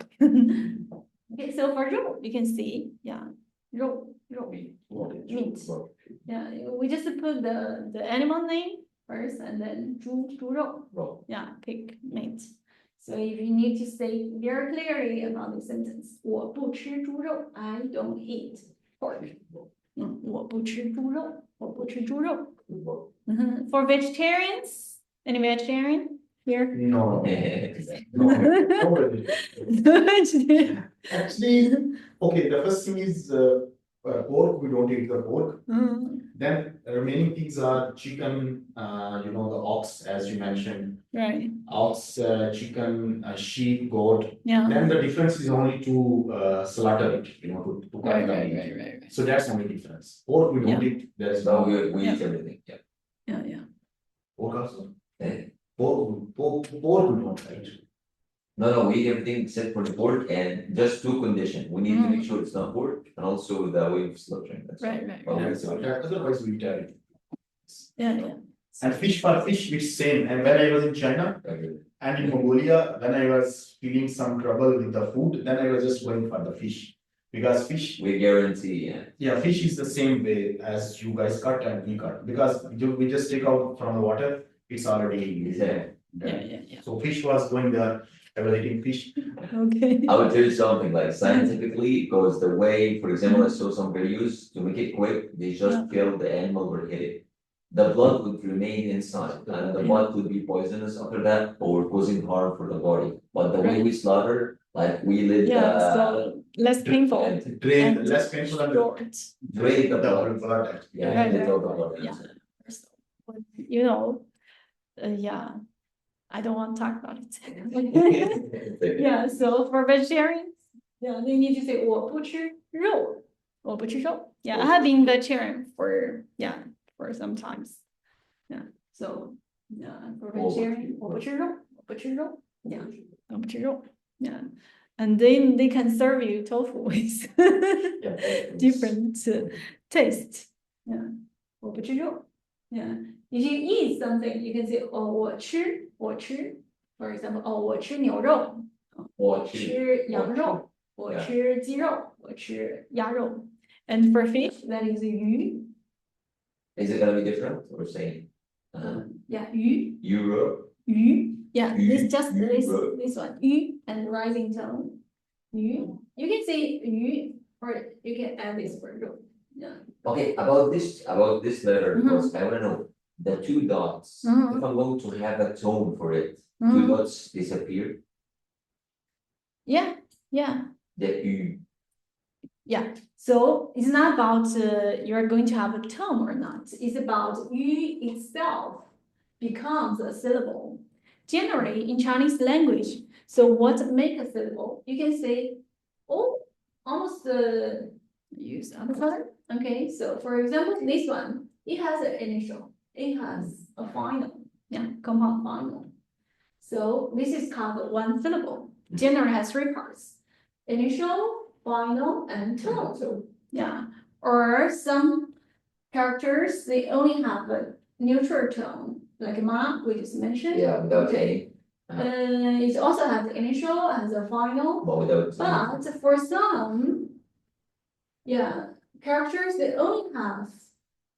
Okay, so for 肉, you can see, yeah, 肉. Meat. Yeah, we just put the animal name first and then 猪肉. well, Yeah, pig meat. So if you need to say very clearly about the sentence, 我不吃猪肉, I don't eat pork. 我不吃猪肉, 我不吃猪肉. For vegetarians, any vegetarian here? No, no, nobody. Actually, okay, the first thing is pork, we don't eat the pork. Then remaining things are chicken, the ox, as you mentioned, Right, ox, chicken, sheep, goat. yeah. Then the difference is only to slaughter it, to cut Right, the right, meat. right. So that's only difference. Pork, we don't Yeah. eat, there's So no we eat everything, yeah. Yeah. pork also. Eh? Pork, we don't eat. No, we eat everything except for the pork and just two conditions. We need to make sure it's not pork and also the way of slaughtering. That's all. Right. But That's all. Otherwise we eat everything. Yeah. And fish for fish, it's same. And when I was in China Okay. and in Mongolia, when I was feeling some trouble with the food, then I was just going for the fish. Because fish, We guarantee, yeah. fish is the same way as you guys cut and we cut. Because we just take out from the water, it's already there. Yeah. So fish was going there, I was eating fish. Okay. I would tell you something like scientifically, because the way, for example, I saw some videos to make it quick, they just kill the animal or hit it. The blood would remain inside and the blood could be poisonous after that or causing harm for the body. But the way we slaughter, like we live So less painful. and Drain, And less painful than the short. drain the double blood. blood. Yeah, Right, that's all the right, blood. yeah. inside. I don't want to talk about it. Yeah, so for vegetarians, they need to say 我不吃肉. 我不吃肉. Yeah, I have been vegetarian for some times. Yeah, so for vegetarian, 我不吃肉. 我不吃肉. Yeah, 我不吃肉. Yeah, and then they can serve you tofu with different taste. Yeah, 我不吃肉. Yeah, if you eat something, you can say 我吃. For example, 我吃牛肉. 我吃羊肉. 我吃鸡肉. 我吃鸭肉. And for fish, that is 鱼. Is it gonna be different or same? Yeah, 鱼. Euro,鱼. Yeah, Yu, this one. 鱼 and rising tone. 鱼. You can say 鱼 or you can add this word. Yeah. okay, about this letter, because I wanna know, the two dots, if Mhm. I'm going to have a tone for it, Mhm. two dots disappear, Yeah. the U. Yeah, so it's not about you're going to have a tone or not. It's about 鱼 itself becomes a syllable. Generally, in Chinese language, so what make a syllable? You can say, almost use other color. Okay, so for example, this one, it has an initial. It has a final. Yeah, compound final. So this is called one syllable. Generally has three parts: initial, final, and tone. Yeah, or some characters, they only have a neutral tone, like ma, we just mentioned. Yeah, without Okay. It also has the initial, has a final, but without. but for some, characters, they only have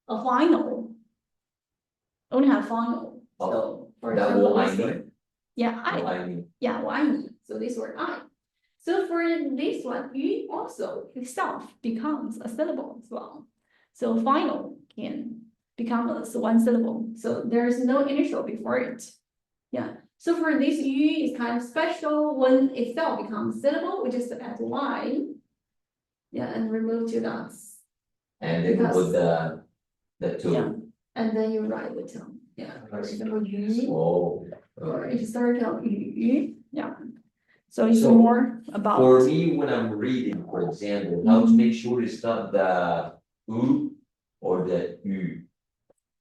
a final. Only have final, so for That example, will I this mean. one. Yeah, I. Yeah, 我爱你. So this word I. So for this one, 鱼 also itself becomes a syllable as well. So final can become one syllable. So there's no initial before it. Yeah. So for this 鱼 is kind of special. When itself becomes syllable, we just add y. Yeah, and remove two dots. And then Because- with the two. Yeah. And then you write the tone. Yeah. For example, 鱼. Oh. Or if you start out 鱼. Yeah. So it's So, more about. For me, when I'm reading, for example, how to make sure it's not the U or the U.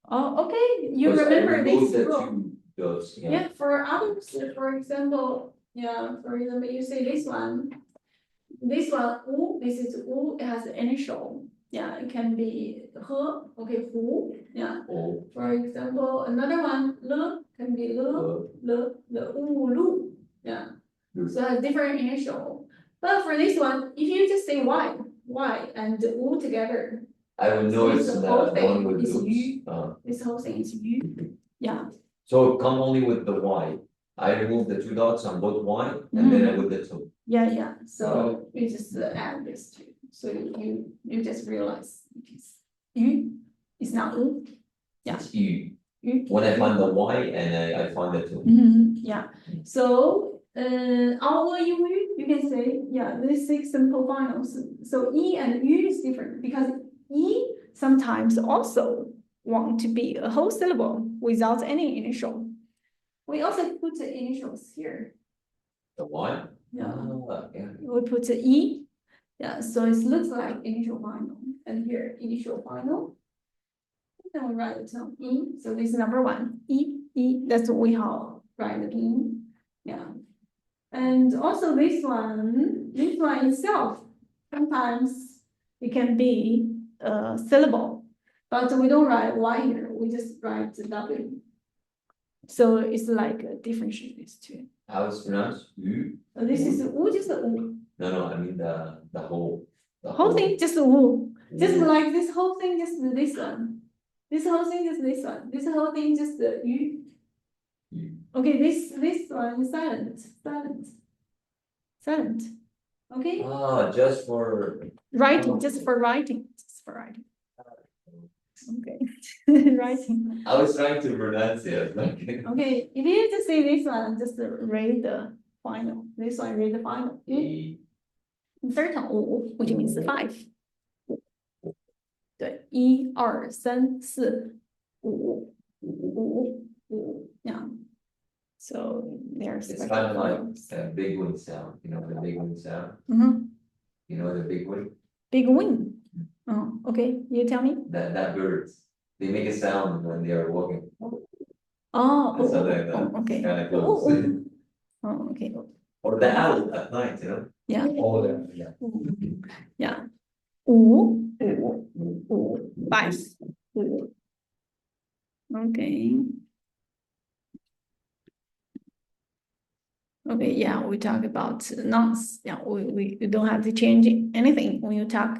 Oh, okay, you Because I remember remove this the rule. two dots, yeah. Yeah, for others, for example, you say this one. This one, 乌, this is 乌, it has an initial. Yeah, it can be 和, okay, 胡, yeah. Oh, For example, another one, 了, can be 了, 乌, 路, yeah. Lu. So it has different initial. But for this one, if you just say y, and 乌 together, I would know This it's the whole one thing with is loops. U. this whole thing is 鱼. Yeah. So come only with the Y. I remove the two dots on both one and then I put the two. Yeah, so you just add this two, so you just realize it's it's not Yeah. It's U. yu. When I find the Y and I find the two. Yeah, so, our you can say, yeah, these six simple finals. So E and U is different because E sometimes also want to be a whole syllable without any initial. We also put the initials here. The Y? Yeah. Yeah. We put the E, yeah, so it looks like initial final, and here initial final. Then we write it down E, so this is number one, E, that's what we have, write it in, yeah. And also this one itself, sometimes it can be a syllable, but we don't write Y here, we just write the W. So it's like a differentiate these two. How it's pronounced? U? This is just a U. No, I mean the whole. The Whole thing, just a U. Just like this whole thing, just this one. This whole thing, just this one. This whole thing, just the U. U. Okay, this one is silent. Okay, Just for. writing, just for writing. Okay, writing. I was trying to pronounce it. Okay, if you just say this one, just read the final. This one, read the final. E. Third one, which means five. 对，1、2、3、4、5，yeah. So there's It's special kind of like finals. a big wing sound, you know, the big wing sound, you know, the big wing, Big win. Oh, okay, you tell me. that birds, they make a sound when they are walking. Oh, Something like that. okay. Kinda close. Oh, okay, Or the owl at night, you know? yeah. All of them, yeah. Yeah. 5, 5. Okay. Okay, yeah, we talk about nouns. Yeah, we don't have to change anything when you talk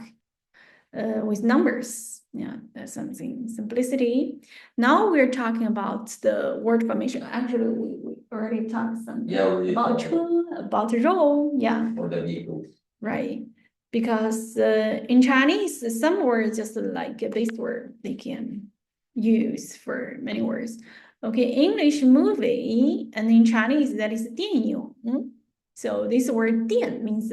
with numbers. Yeah, that's something simplicity. Now we're talking about the word formation. Actually, we already talked some Yeah, about 车, about 肉. Yeah. or the vehicles. Right, because in Chinese, some words just like a base word they can use for many words. Okay, English movie, and in Chinese that is 电影. So this word 电 means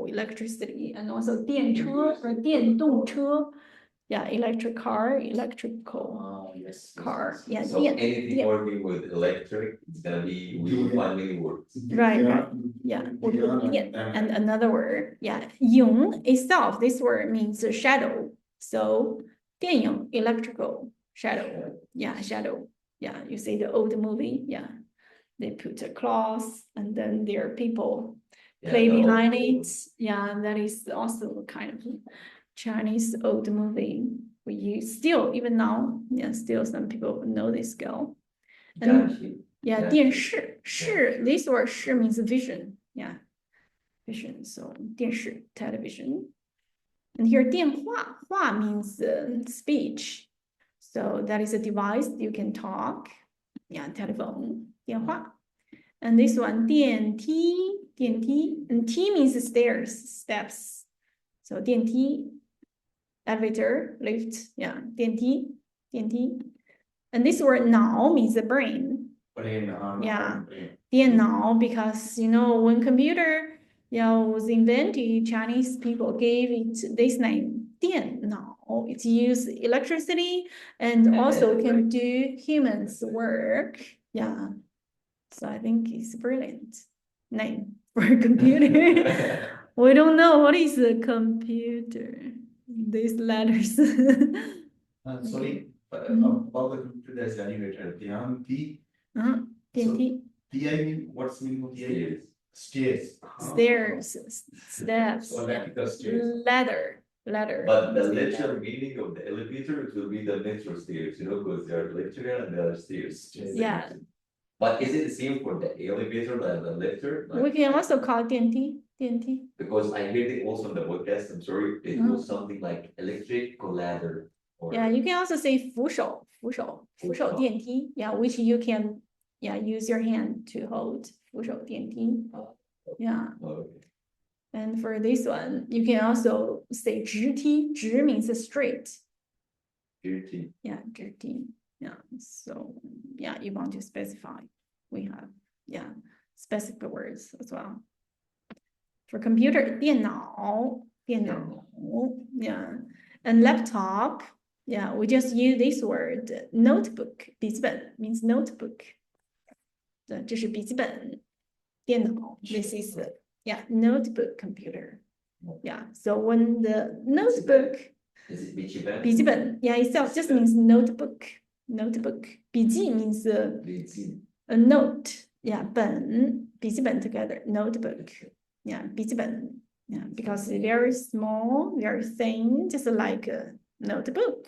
electricity, and also 电车 or 电动车. Yeah, electric car, electrical Yes. car. Yeah, So 电. anything working with electric, it's gonna be, we will find many words. Right. Yeah, we put 电 and another word. Yeah, 影 itself, this word means shadow. So 电影 electrical shadow. Yeah, shadow. Yeah, you see the old movie. Yeah, they put a cloth and then there are people play Yeah, the behind old- it. Yeah, that is also kind of Chinese old movie. We use still even now. Yeah, still some people know this girl. And Jiangxi. yeah, Yeah. 电视, 视, this word 视 means vision. Yeah, vision. So 电视, television. And here 电话, 话 means speech. So that is a device you can talk. Yeah, telephone, 电话. And this one 电梯, 电梯. And T means stairs, steps. So 电梯, elevator, lift. Yeah, 电梯, 电梯. And this word 脑 means the brain. Brain, Yeah. brain. 电脑, because you know when computer was invented, Chinese people gave it this name, 电脑. It uses electricity and also can do humans work. Yeah. So I think it's a brilliant name for a computer. We don't know what is a computer. These letters. Sorry, Mhm. about the computer that's elevator, Dhyan, T, 电梯, TI mean, what's meaning of TI? Stairs. Stairs. stairs, steps, So yeah. electrical stairs. Ladder. But the literal meaning of the elevator, it will be the metro stairs, you know, because there are electrical and there are stairs. Yeah. But is it the same for the elevator and the lifter? Like- We can also call 电梯, 电梯. Because I heard it also in the podcast, I'm sorry, it was something like electric ladder. Or Yeah, you can also say 扶手, 扶手, 扶手电梯. Yeah, which you can yeah, use your hand to hold 扶手电梯. Yeah. Okay. And for this one, you can also say 直梯. 直 means straight. Dirty. Yeah, 直梯. Yeah. So yeah, you want to specify. We have specific words as well. For computer, 电脑. Yeah. And laptop. Yeah, we just use this word. Notebook. 笔记本 means notebook. 这是笔记本电脑. This is notebook computer. Yeah. So when the notebook Is it Bichiban? 笔记本 itself just means notebook. Notebook. 笔记 means a note. Yeah, 本笔记本 together. Notebook. Yeah, 笔记本. Yeah, because it's very small, very thin, just like a notebook.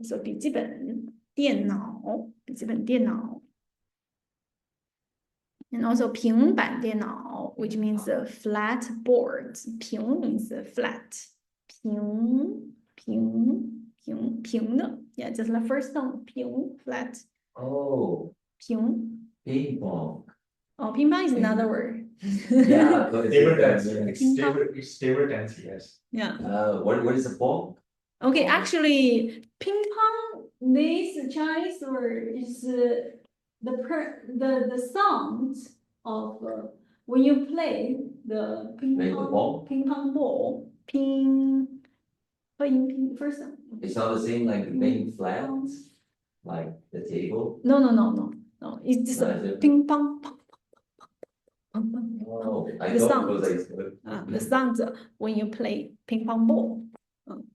So 笔记本电脑笔记本电脑 And also 平板电脑 which means a flat board. 平 means flat. 平的 Yeah, just the first tone. 平 flat. Oh, 平 ping pong. Oh, 乒乓 is another word. Yeah, but Table it's, tennis, Ping pong. it's table tennis, yes. Yeah. what is the ball? Okay, actually, ping pong, this Chinese word is the sound of when you play the Play the ball? ping pong ball, first. It's not the same like being flat, like the table. No. It's just No, a it's different. ping pong. Pong, pong, pong. Oh, I The thought sound. it was like. The sound when you play ping pong ball,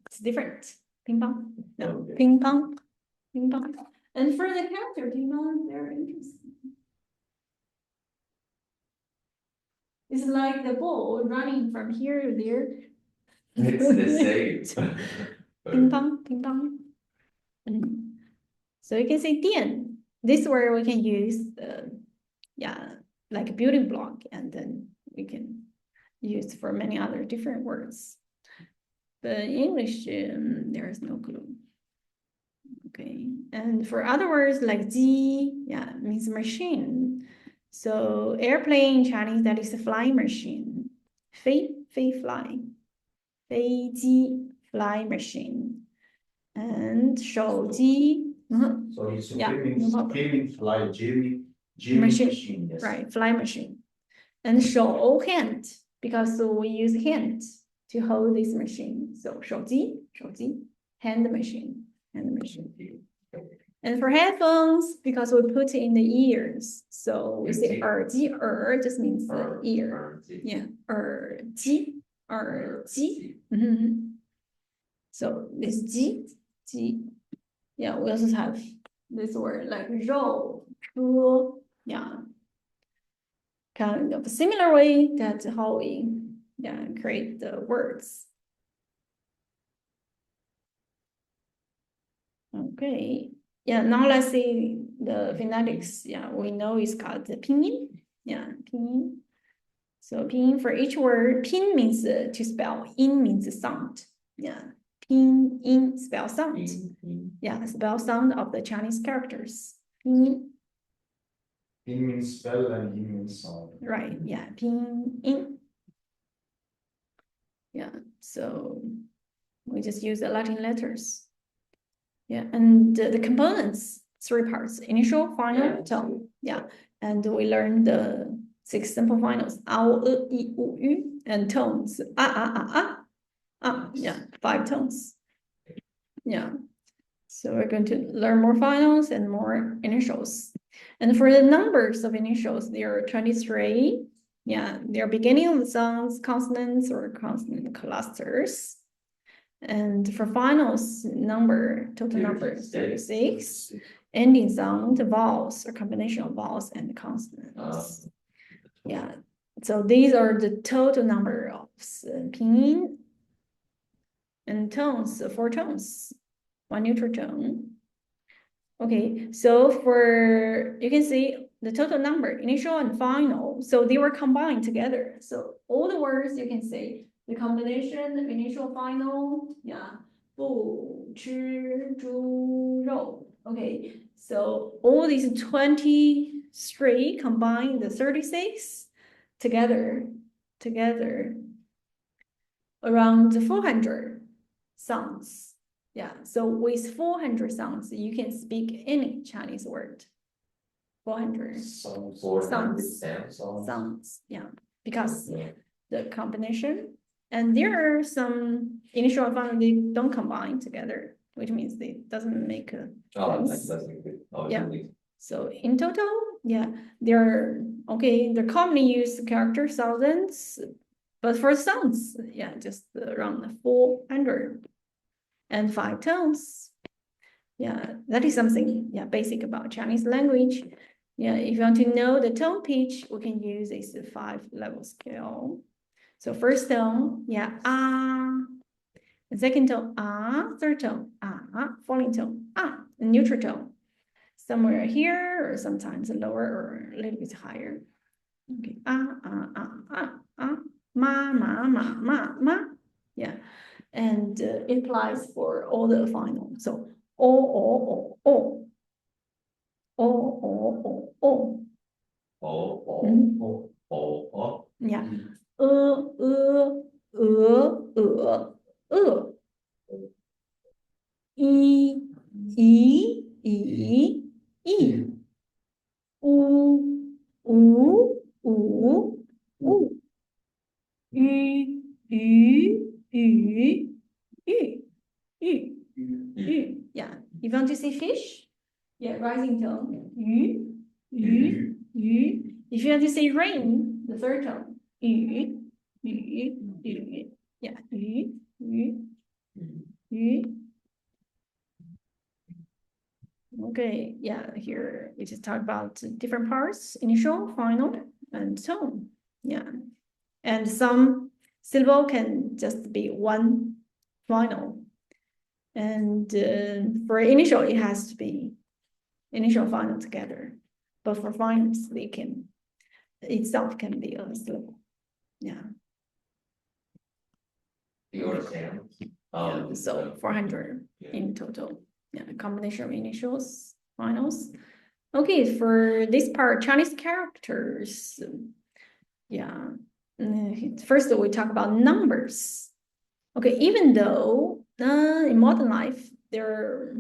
it's different. Ping pong, no, Okay. ping pong. And for the character, ping pong, very interesting. It's like the ball running from here to there. It's the same. Ping pong. So you can say 电. This word we can use, like a building block, and then we can use for many other different words. But in English, there is no clue. Okay, and for other words like 机, means machine. So airplane in Chinese, that is a flying machine. 飞 fly. 飞机 fly machine. And 手机, Sorry, so Yeah, P means no problem. P means fly, J means Machine. machine, yes. right, fly machine. And 手 hand, because we use hand to hold this machine. So 手机 hand machine. And for headphones, because we put in the ears, so we say 耳机 just means ear. Yeah, 耳机 So this 机. Yeah, we also have this word like 肉 车. Yeah, kind of a similar way that's how we create the words. Okay. Yeah, now let's see the phonetics. Yeah, we know it's called the pinyin. Yeah, pinyin. So pinyin for each word, pin means to spell, in means sound. Yeah, pinyin spell sound. Yeah, spell sound of the Chinese characters. Pinyin. P means spell and E means sound. Right, yeah, pinyin. Yeah, so we just use the Latin letters. Yeah, and the components, 3 parts, initial, final, tone. Yeah, and we learned the 6 simple finals, and tones, yeah, 5 tones. Yeah, so we're going to learn more finals and more initials. And for the numbers of initials, there are 23. Yeah, they're beginning of the sounds, consonants or consonant clusters. And for finals, total number 36. Ending sound, vowels, or combination of vowels and consonants. Yeah, so these are the total number of pinyin and tones, 4 tones, 1 neutral tone. Okay, so you can see the total number, initial and final, so they were combined together. So all the words you can say, the combination, initial, final, 不吃猪肉. Okay, So all these 23 combine the 36 together around 400 sounds. Yeah, so with 400 sounds, you can speak any Chinese word. 400 Some 400 Sounds. sounds. sounds, yeah, because Yeah. the combination. And there are some initial and final, they don't combine together, which means they doesn't make a Oh, sense. that's good. Oh, Yeah. really? So in total, yeah, they're commonly used character thousands, but for sounds, yeah, just around 400 and 5 tones. Yeah, that is something, yeah, basic about Chinese language. Yeah, if you want to know the tone pitch, we can use this 5-level scale. So first tone, yeah, ah. The second tone, ah. Third tone, ah. Falling tone, ah. And neutral tone, somewhere here, or sometimes lower or a little bit higher. Okay, ma. Yeah, and it applies for all the final. So o. Oh. Yeah. I. Yeah, if you want to say fish, yeah, rising tone. If you want to say rain, the third tone. Yeah, Okay, yeah, here we just talked about different parts, initial, final, and tone. Yeah. And some syllable can just be one final. And for initial, it has to be initial, final together. But for finals, they can, itself can be a syllable. Yeah. Pure sounds. Yeah, so 400 yeah. in total. Yeah, a combination of initials, finals. Okay, for this part, Chinese characters. Yeah. First, we talk about numbers. Okay, even though in modern life, there are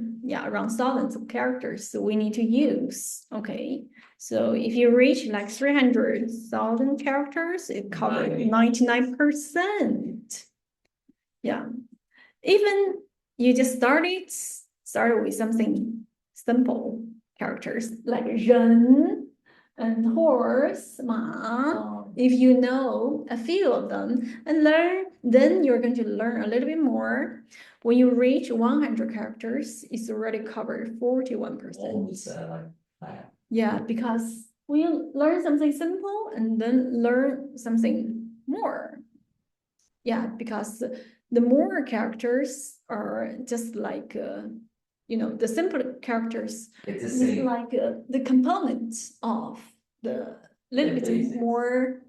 around thousands of characters we need to use. Okay, so if you reach like 300,000 characters, it covers 99%. Yeah, even you just started with something simple characters like 人 and horse, 马. If you know a few of them and then you're going to learn a little bit more. When you reach 100 characters, it's already covered 41%. Almost like that. Yeah, because we learn something simple and then learn something more. Yeah, because the more characters are just like, the simpler characters It's the is same. like the components of the little The bit basics. more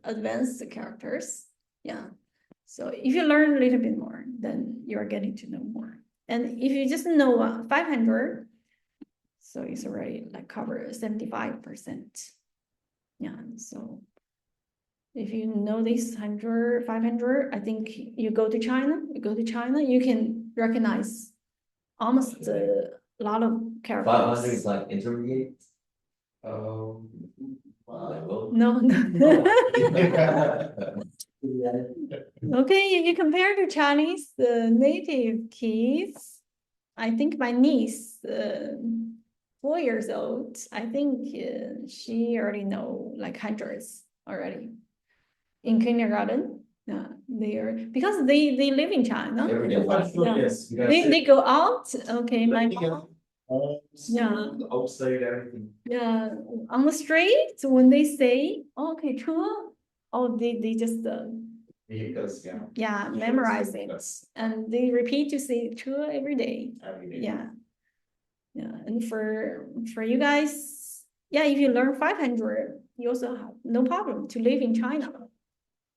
advanced characters. Yeah. So if you learn a little bit more, then you're getting to know more. And if you just know 500, so it's already like cover 75%. Yeah, so if you know this 100, 500, I think you go to China, you can recognize almost a lot of characters. 500 is like intermediate. Level. No. Okay, if you compare to Chinese, the native kids, I think my niece, 4 years old, I think she already know like hundreds already. In kindergarten, they are, because they live in China. Every day. Yeah. Yes. They go out, okay, my mom, Yeah. Outside everything. yeah, on the street, when they say, okay, true, they just, Vehicles, yeah. memorize it, and they repeat to say true every day. Every day. Yeah. Yeah, and for you guys, yeah, if you learn 500, you also have no problem to live in China.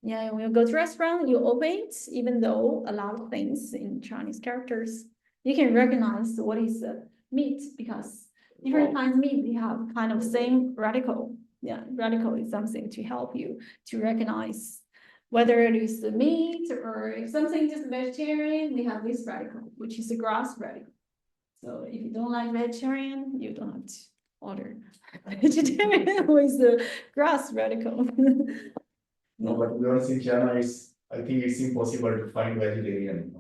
Yeah, when you go to restaurant, you open it, even though a lot of things in Chinese characters, you can recognize what is meat, because different kinds of meat, they have kind of same radical. Yeah, radical is something to help you to recognize whether it is the meat or if something just vegetarian, we have this radical, which is a grass radical. So if you don't like vegetarian, you don't have to order vegetarian with the grass radical. No, but to be honest, in China, I think it's impossible to find vegetarian.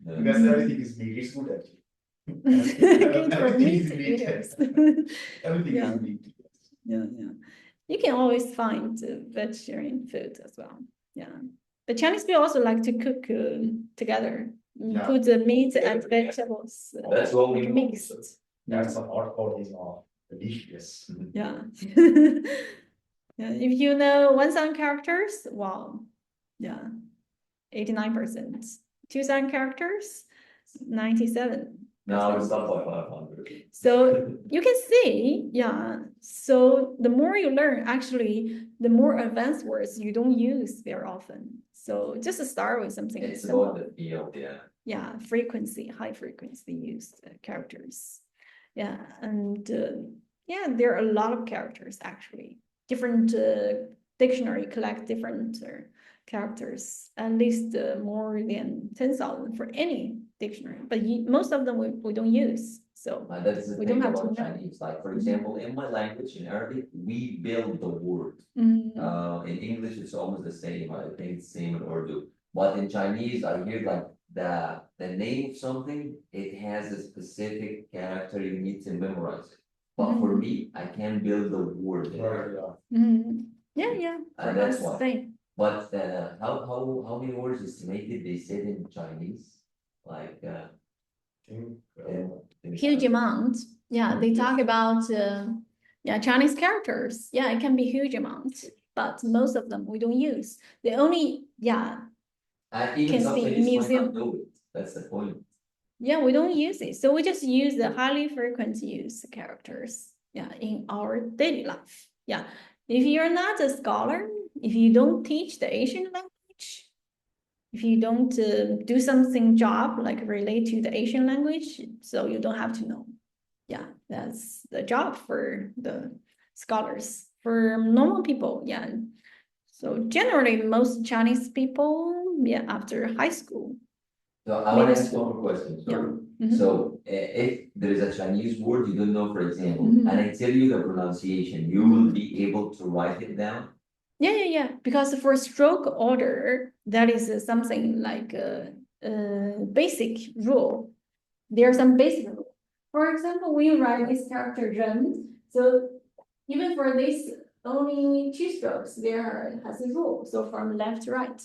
Yeah. Because everything is meat, it's good actually. Good for Everything meat is meat. eaters. Everything Yeah. is meat. Yeah, yeah. You can always find vegetarian food as well. Yeah. But Chinese people also like to cook together. Yeah. Put the meat and vegetables That's what we like do. mixed. That's a hot pot is not delicious. Yeah. Yeah. If you know 1,000 characters, wow. Yeah. 89%. 2,000 characters, 97. Now it's up by 500. So you can see, yeah. So the more you learn, actually, the more advanced words you don't use very often. So just start with something It's simple. about the field, yeah. Yeah, frequency, high frequency used characters. Yeah, and yeah, there are a lot of characters actually. Different dictionary collect different characters, at least more than 10,000 for any dictionary, but most of them we don't use. So That's the We thing don't have to about know. Chinese, like, for example, in my language, in Arabic, we build the word. mm, In English, it's almost the same, I think it's same in Urdu. But in Chinese, I hear like the name of something, it has a specific character, you need to memorize it. But for me, I can build the word in Arabic. yeah, yeah. And that's the why. same. But how many words estimated they said in Chinese? Like Think, in Huge amount. Yeah, they talk about yeah, Chinese characters. Yeah, it can be huge amount, but most of them we don't use. The only And even Can some see Chinese might museum. not know it, that's the point. yeah, we don't use it. So we just use the highly frequent use characters, yeah, in our daily life. Yeah. If you're not a scholar, if you don't teach the Asian language, if you don't do something job like relate to the Asian language, so you don't have to know. Yeah, that's the job for the scholars. For normal people, yeah. So generally, most Chinese people, yeah, after high school. So I want to Middle ask one more question, Yeah. sorry. Mhm. So if there is a Chinese word you don't know, for example, Mhm. and I tell you the pronunciation, you will be able to write it down? Yeah. Because for stroke order, that is something like a basic rule. There are some basic rules. For example, we write this character Ren. So even for this only 2 strokes, there has a rule. So from left to right,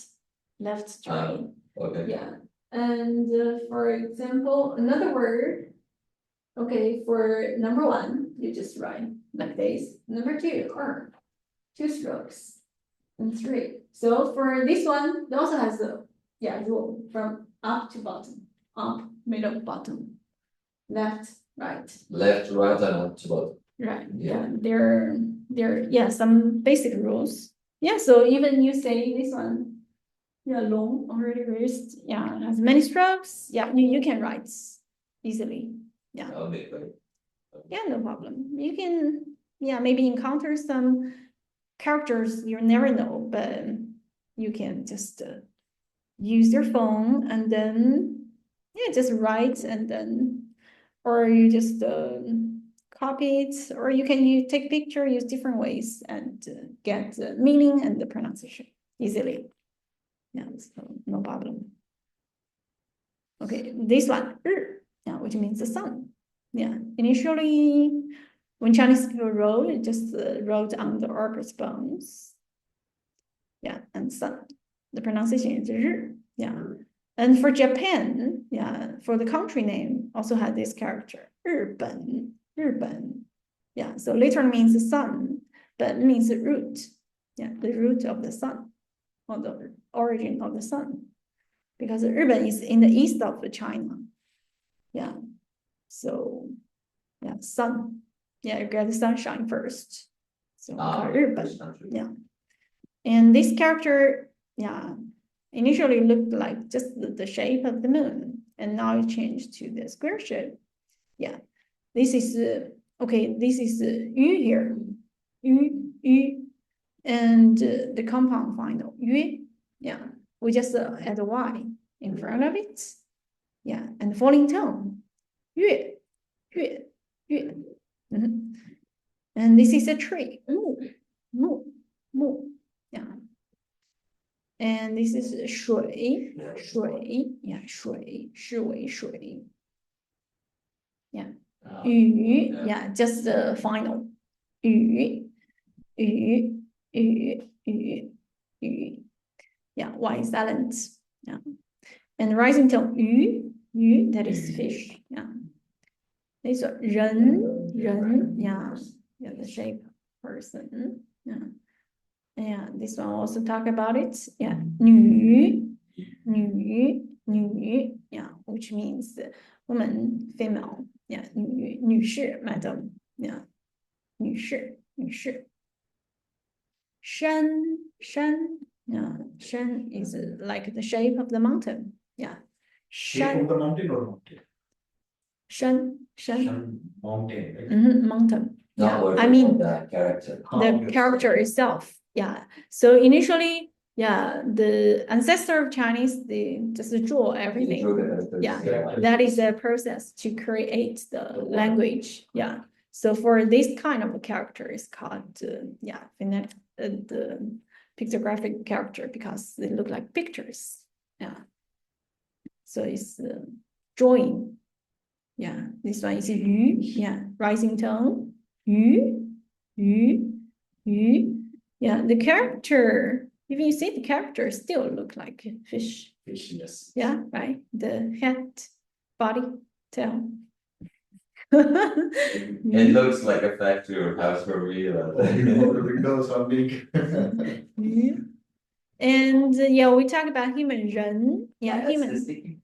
left to right. Okay. Yeah. And for example, another word. Okay, for number 1, you just write like this. Number 2, 2 strokes. And 3. So for this one, it also has a rule from up to bottom, up, middle, bottom, left, right, Left, right, and up to bottom. right. Yeah. There some basic rules. Yeah, so even you say this one, long already raised, it has many strokes. Yeah, you can write easily. Yeah. Okay, great. Yeah, no problem. You can, maybe encounter some characters you never know, but you can just use your phone and then, just write and then, or you just copy it, or you can take picture, use different ways and get the meaning and the pronunciation easily. Yeah, so no problem. Okay, this one, which means the sun. Yeah, initially, when Chinese people wrote, it just wrote on the orcus bones. Yeah, and sun. The pronunciation is 日. Yeah. And for Japan, for the country name, also had this character, 日本. Yeah, so literally means the sun, but means the root. Yeah, the root of the sun, or the origin of the sun. Because 日本 is in the east of China. Yeah. So, sun. Yeah, you get the sunshine first. So, 日本. First country. Yeah. And this character, initially looked like just the shape of the moon, and now it changed to the square shape. Yeah. This is Okay, this is yu here. Yu, and the compound final yu. Yeah, we just add a y in front of it. Yeah, and falling tone. Yue, yue, yue. Mhm. And this is a tree. Mu. Yeah. And this is 水, yeah, 水. Yu, yeah, just the final. Yu. Yeah, Y silent. Yeah. And rising tone, yu, that is fish. Yeah. This is 人, yeah, the shape person. Yeah. Yeah, this one also talk about it. Yeah, 女, yeah, which means woman, female. Yeah, 女士, madam. Yeah, 女士. 山, yeah, 山 is like the shape of the mountain. Yeah, Shape of the mountain or mountain? 山, Mountain, right? mountain. Yeah, Not word I mean the character. the character itself. Yeah. So initially, yeah, the ancestor of Chinese, they just draw everything. Yeah. That is a process to create the language. Yeah. So for this kind of a character is called, phonetic, the pictographic character because they look like pictures. Yeah. So it's drawing. Yeah. This one is yu. Yeah. Rising tone. Yu. Yeah. The character. If you see the character, still look like fish. Fish, yes. Yeah. Right. The head, body, tail. It looks like a factory or house for me. The windows are big. And yeah, we talk about human 人. Yeah, That's human. the sticky.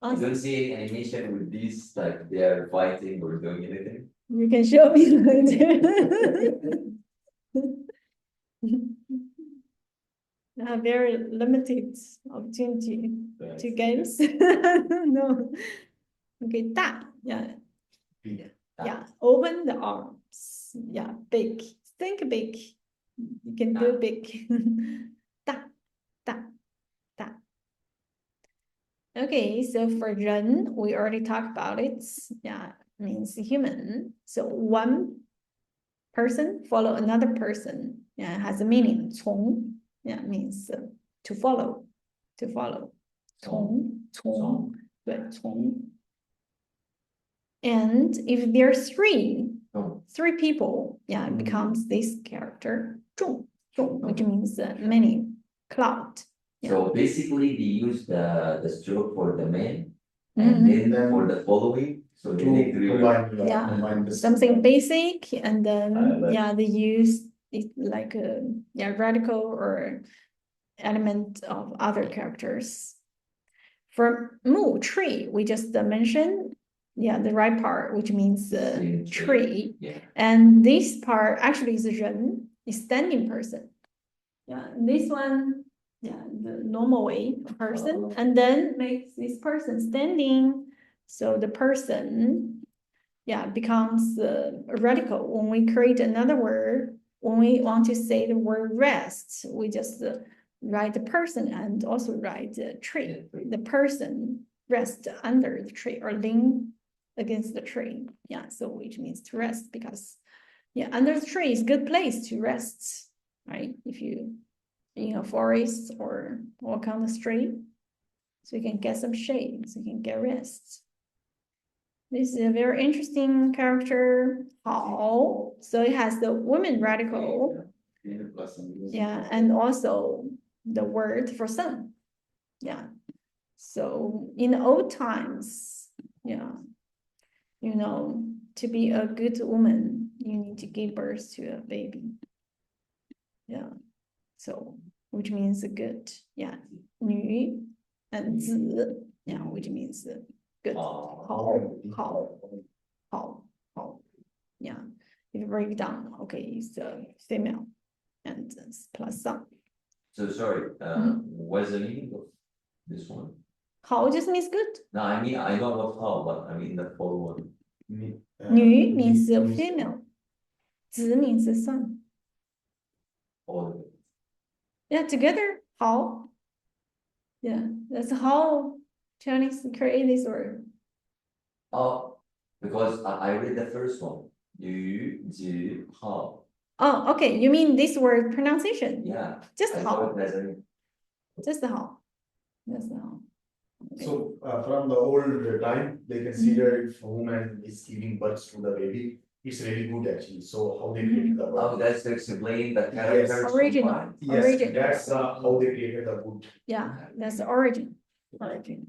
You don't see any animation with these, like they are fighting or doing anything. You can show me later. Very limited opportunity to games. No. Okay, 大. Yeah. Big. Yeah. Open the arms. Yeah. Big. Think big. You can do big. 大. Okay, so for 人, we already talked about it. Yeah, means human. So one person follow another person. Yeah, has a meaning. 从, yeah, means to follow. 从. 对, 从. And if there are three people, yeah, it becomes this character. 众, which means many, cloud. So basically they use the stroke for the man Mhm. and then for the following. So they make three words. Combine this. Something basic, and then like- they use it like a radical or element of other characters. For mu, tree, we just mentioned the right part, which means tree, Yeah. and this part actually is 人, is standing person. Yeah, this one, the normal way person, and then makes this person standing. So the person, becomes radical. When we create another word, when we want to say the word rest, we just write the person and also write the tree. The person rest under the tree or lean against the tree. Yeah, so which means to rest because under the tree is a good place to rest, right? If you in a forest or walk on the street, so you can get some shade, so you can get rest. This is a very interesting character, Hao. So it has the women radical, and also the word for sun. Yeah. So in the old times, to be a good woman, you need to give birth to a baby. Yeah. So, which means good. Yeah. 女 and 子, which means good. 好. Yeah. If you break it down, okay, it's female and plus some. So sorry, what's the meaning of this one? 好 just means good. No, I mean, I know about how, but I mean the full one. 女means means- female. 子 means son. All of it. Yeah, together, how? Yeah, that's how Chinese create this word. Oh, because I read the first one. 女子好. Oh, okay, you mean this word pronunciation? Yeah. Just I how, thought that's a just how. Just how. Okay. So from the old time, they consider if a woman is giving birth to the baby, it's really good actually. So how they created the Oh, word. that's to explain the characters. Original. combined. Yes, origin. that's how they created the good. Yeah, that's the origin. Origin.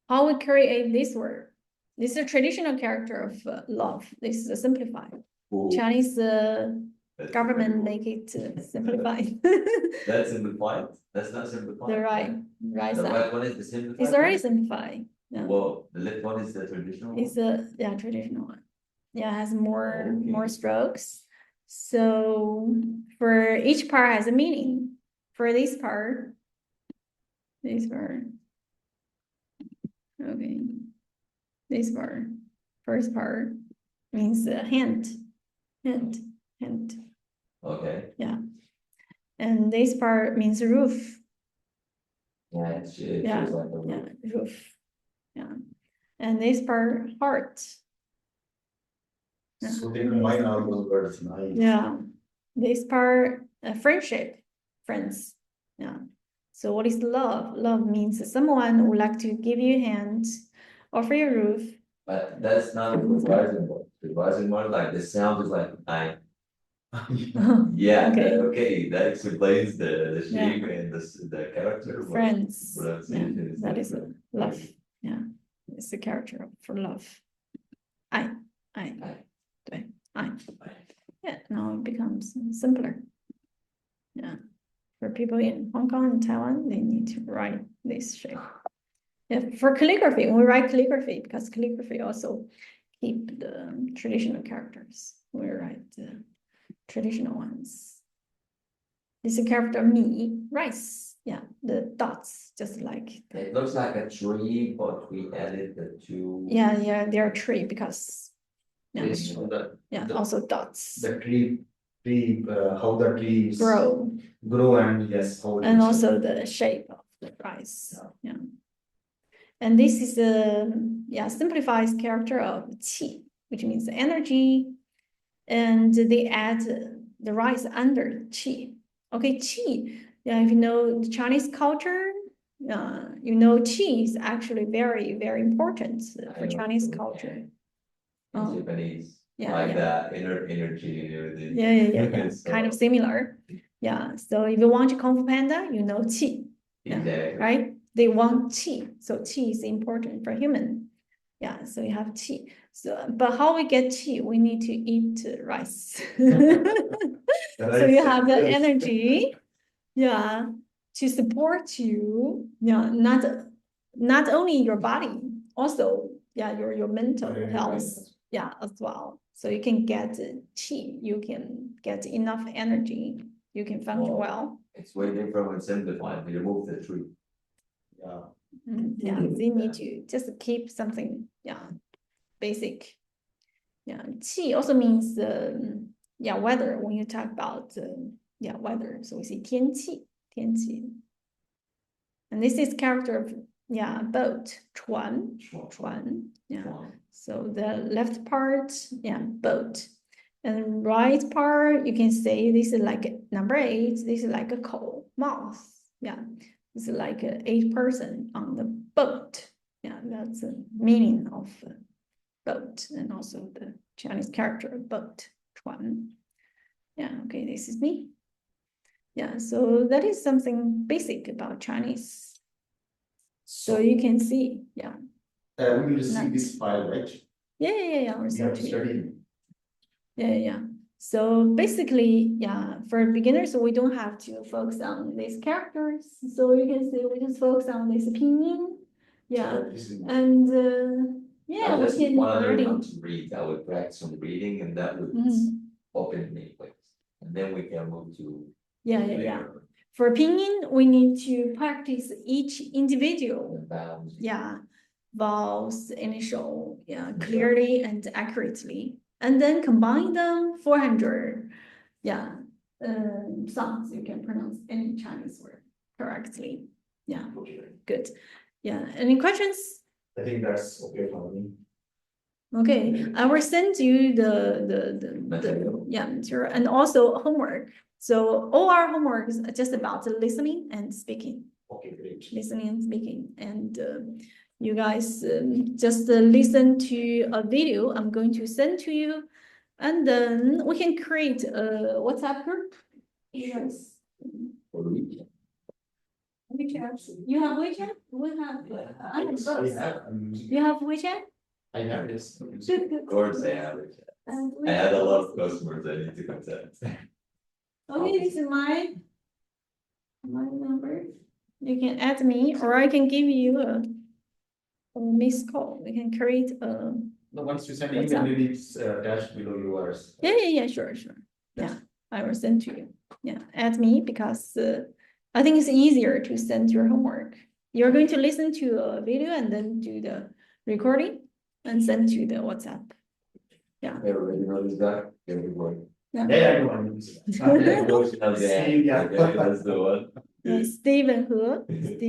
How we create this word? This is a traditional character of love. This is a simplified. Cool. Chinese That's government very make it simplified. cool. That's simplified? That's not simplified? The right The side. right one is the simplified? It's already one? simplified. Yeah. Well, the left one is the traditional It's one? a traditional one. Yeah, it has more Okay. strokes. So for each part has a meaning. For this part. Okay. This part, first part means hand. Okay, And this part means roof. yeah, it Yeah, feels like a Yeah, roof. roof. Yeah. And this part, heart. Yeah. So they combine all those words, nice. Yeah, this part, friendship, friends. Yeah. So what is love? Love means someone would like to give you a hand, offer you a roof. But that's not the revising one. The revising one, like the sound is like I. Yeah, Okay. okay, that explains the Yeah. shape and the character. but Friends. Yeah, pronunciation is that is different. love. Yeah, it's the character for love. I. I. Yeah, now it becomes simpler. Yeah, for people in Hong Kong and Taiwan, they need to write this shape. Yeah, for calligraphy, we write calligraphy because calligraphy also keep the traditional characters. We write the traditional ones. This is a character me, rice. Yeah, the dots, just like the, It looks like a tree, but we added the two. yeah, they are tree because yeah, Based on the also dots tree, how the trees grow and yes, how. it and is. also the shape of the rice. Yeah. And this is a simplified character of qi, which means energy. And they add the rice under qi. Okay, qi. Yeah, if you know the Chinese culture, you know qi is actually very, very important for Chinese culture. In Japanese, Yeah, like yeah. that inner energy and everything. Yeah. So, Kind of similar. Yeah. So if you want Kung Fu Panda, you know qi. Exactly. Right? They want qi. So qi is important for human. Yeah, so you have qi. So, but how we get qi? We need to eat rice. So you have the energy, to support you. Yeah, not only your body, also your mental health. Yeah, as well. So you can get qi. You can get enough energy. You can function well. It's way different when simplified, we remove the tree. Yeah. Yeah, they need to just keep something, basic. Yeah, qi also means weather. When you talk about weather, so we say 天气. And this is character of boat, 船. Yeah. So the left part, boat. And right part, you can say this is like number 8. This is like a coal mouth. Yeah. It's like 8 person on the boat. Yeah, that's the meaning of boat and also the Chinese character boat, 船. Yeah, okay, this is me. Yeah, so that is something basic about Chinese. So you can see, We will receive this file, right? Yeah, We have to study. Yeah. So basically, for beginners, we don't have to focus on these characters. So you can see we just focus on this pinyin. Yeah, and we just can wanna learn already. how to read, I would practice some reading and that would open me place. And then we can move to. Yeah. later. For pinyin, we need to practice each individual. The bounds. Yeah, vowels, initial, yeah, clearly and accurately, and then combine them 400, yeah, sounds you can pronounce any Chinese word correctly. Yeah, good. Yeah, any questions? I think that's okay for me. Okay, I will send you the Material. yeah, material and also homework. So all our homework is just about listening and speaking. Okay, great. Listening and speaking, and you guys just listen to a video I'm going to send to you, and then we can create a WhatsApp group. Yes. For the weekend. WeChat. You have WeChat? We have. I have both. You have WeChat? I have this. Good, good. Of course, I have it. And I had a lot of customers I need to contact. Okay, this is my number. You can add me, or I can give you a missed call. We can create a. No, once you send What's email, up? maybe it's attached below yours. Yeah, sure. Yeah, I will send to you. Yeah, add me because I think it's easier to send your homework. You're going to listen to a video and then do the recording and send to the WhatsApp. Everybody know this guy? Everybody. Yeah, I know. Steve, Yeah. that's the one. Stephen He. Stephen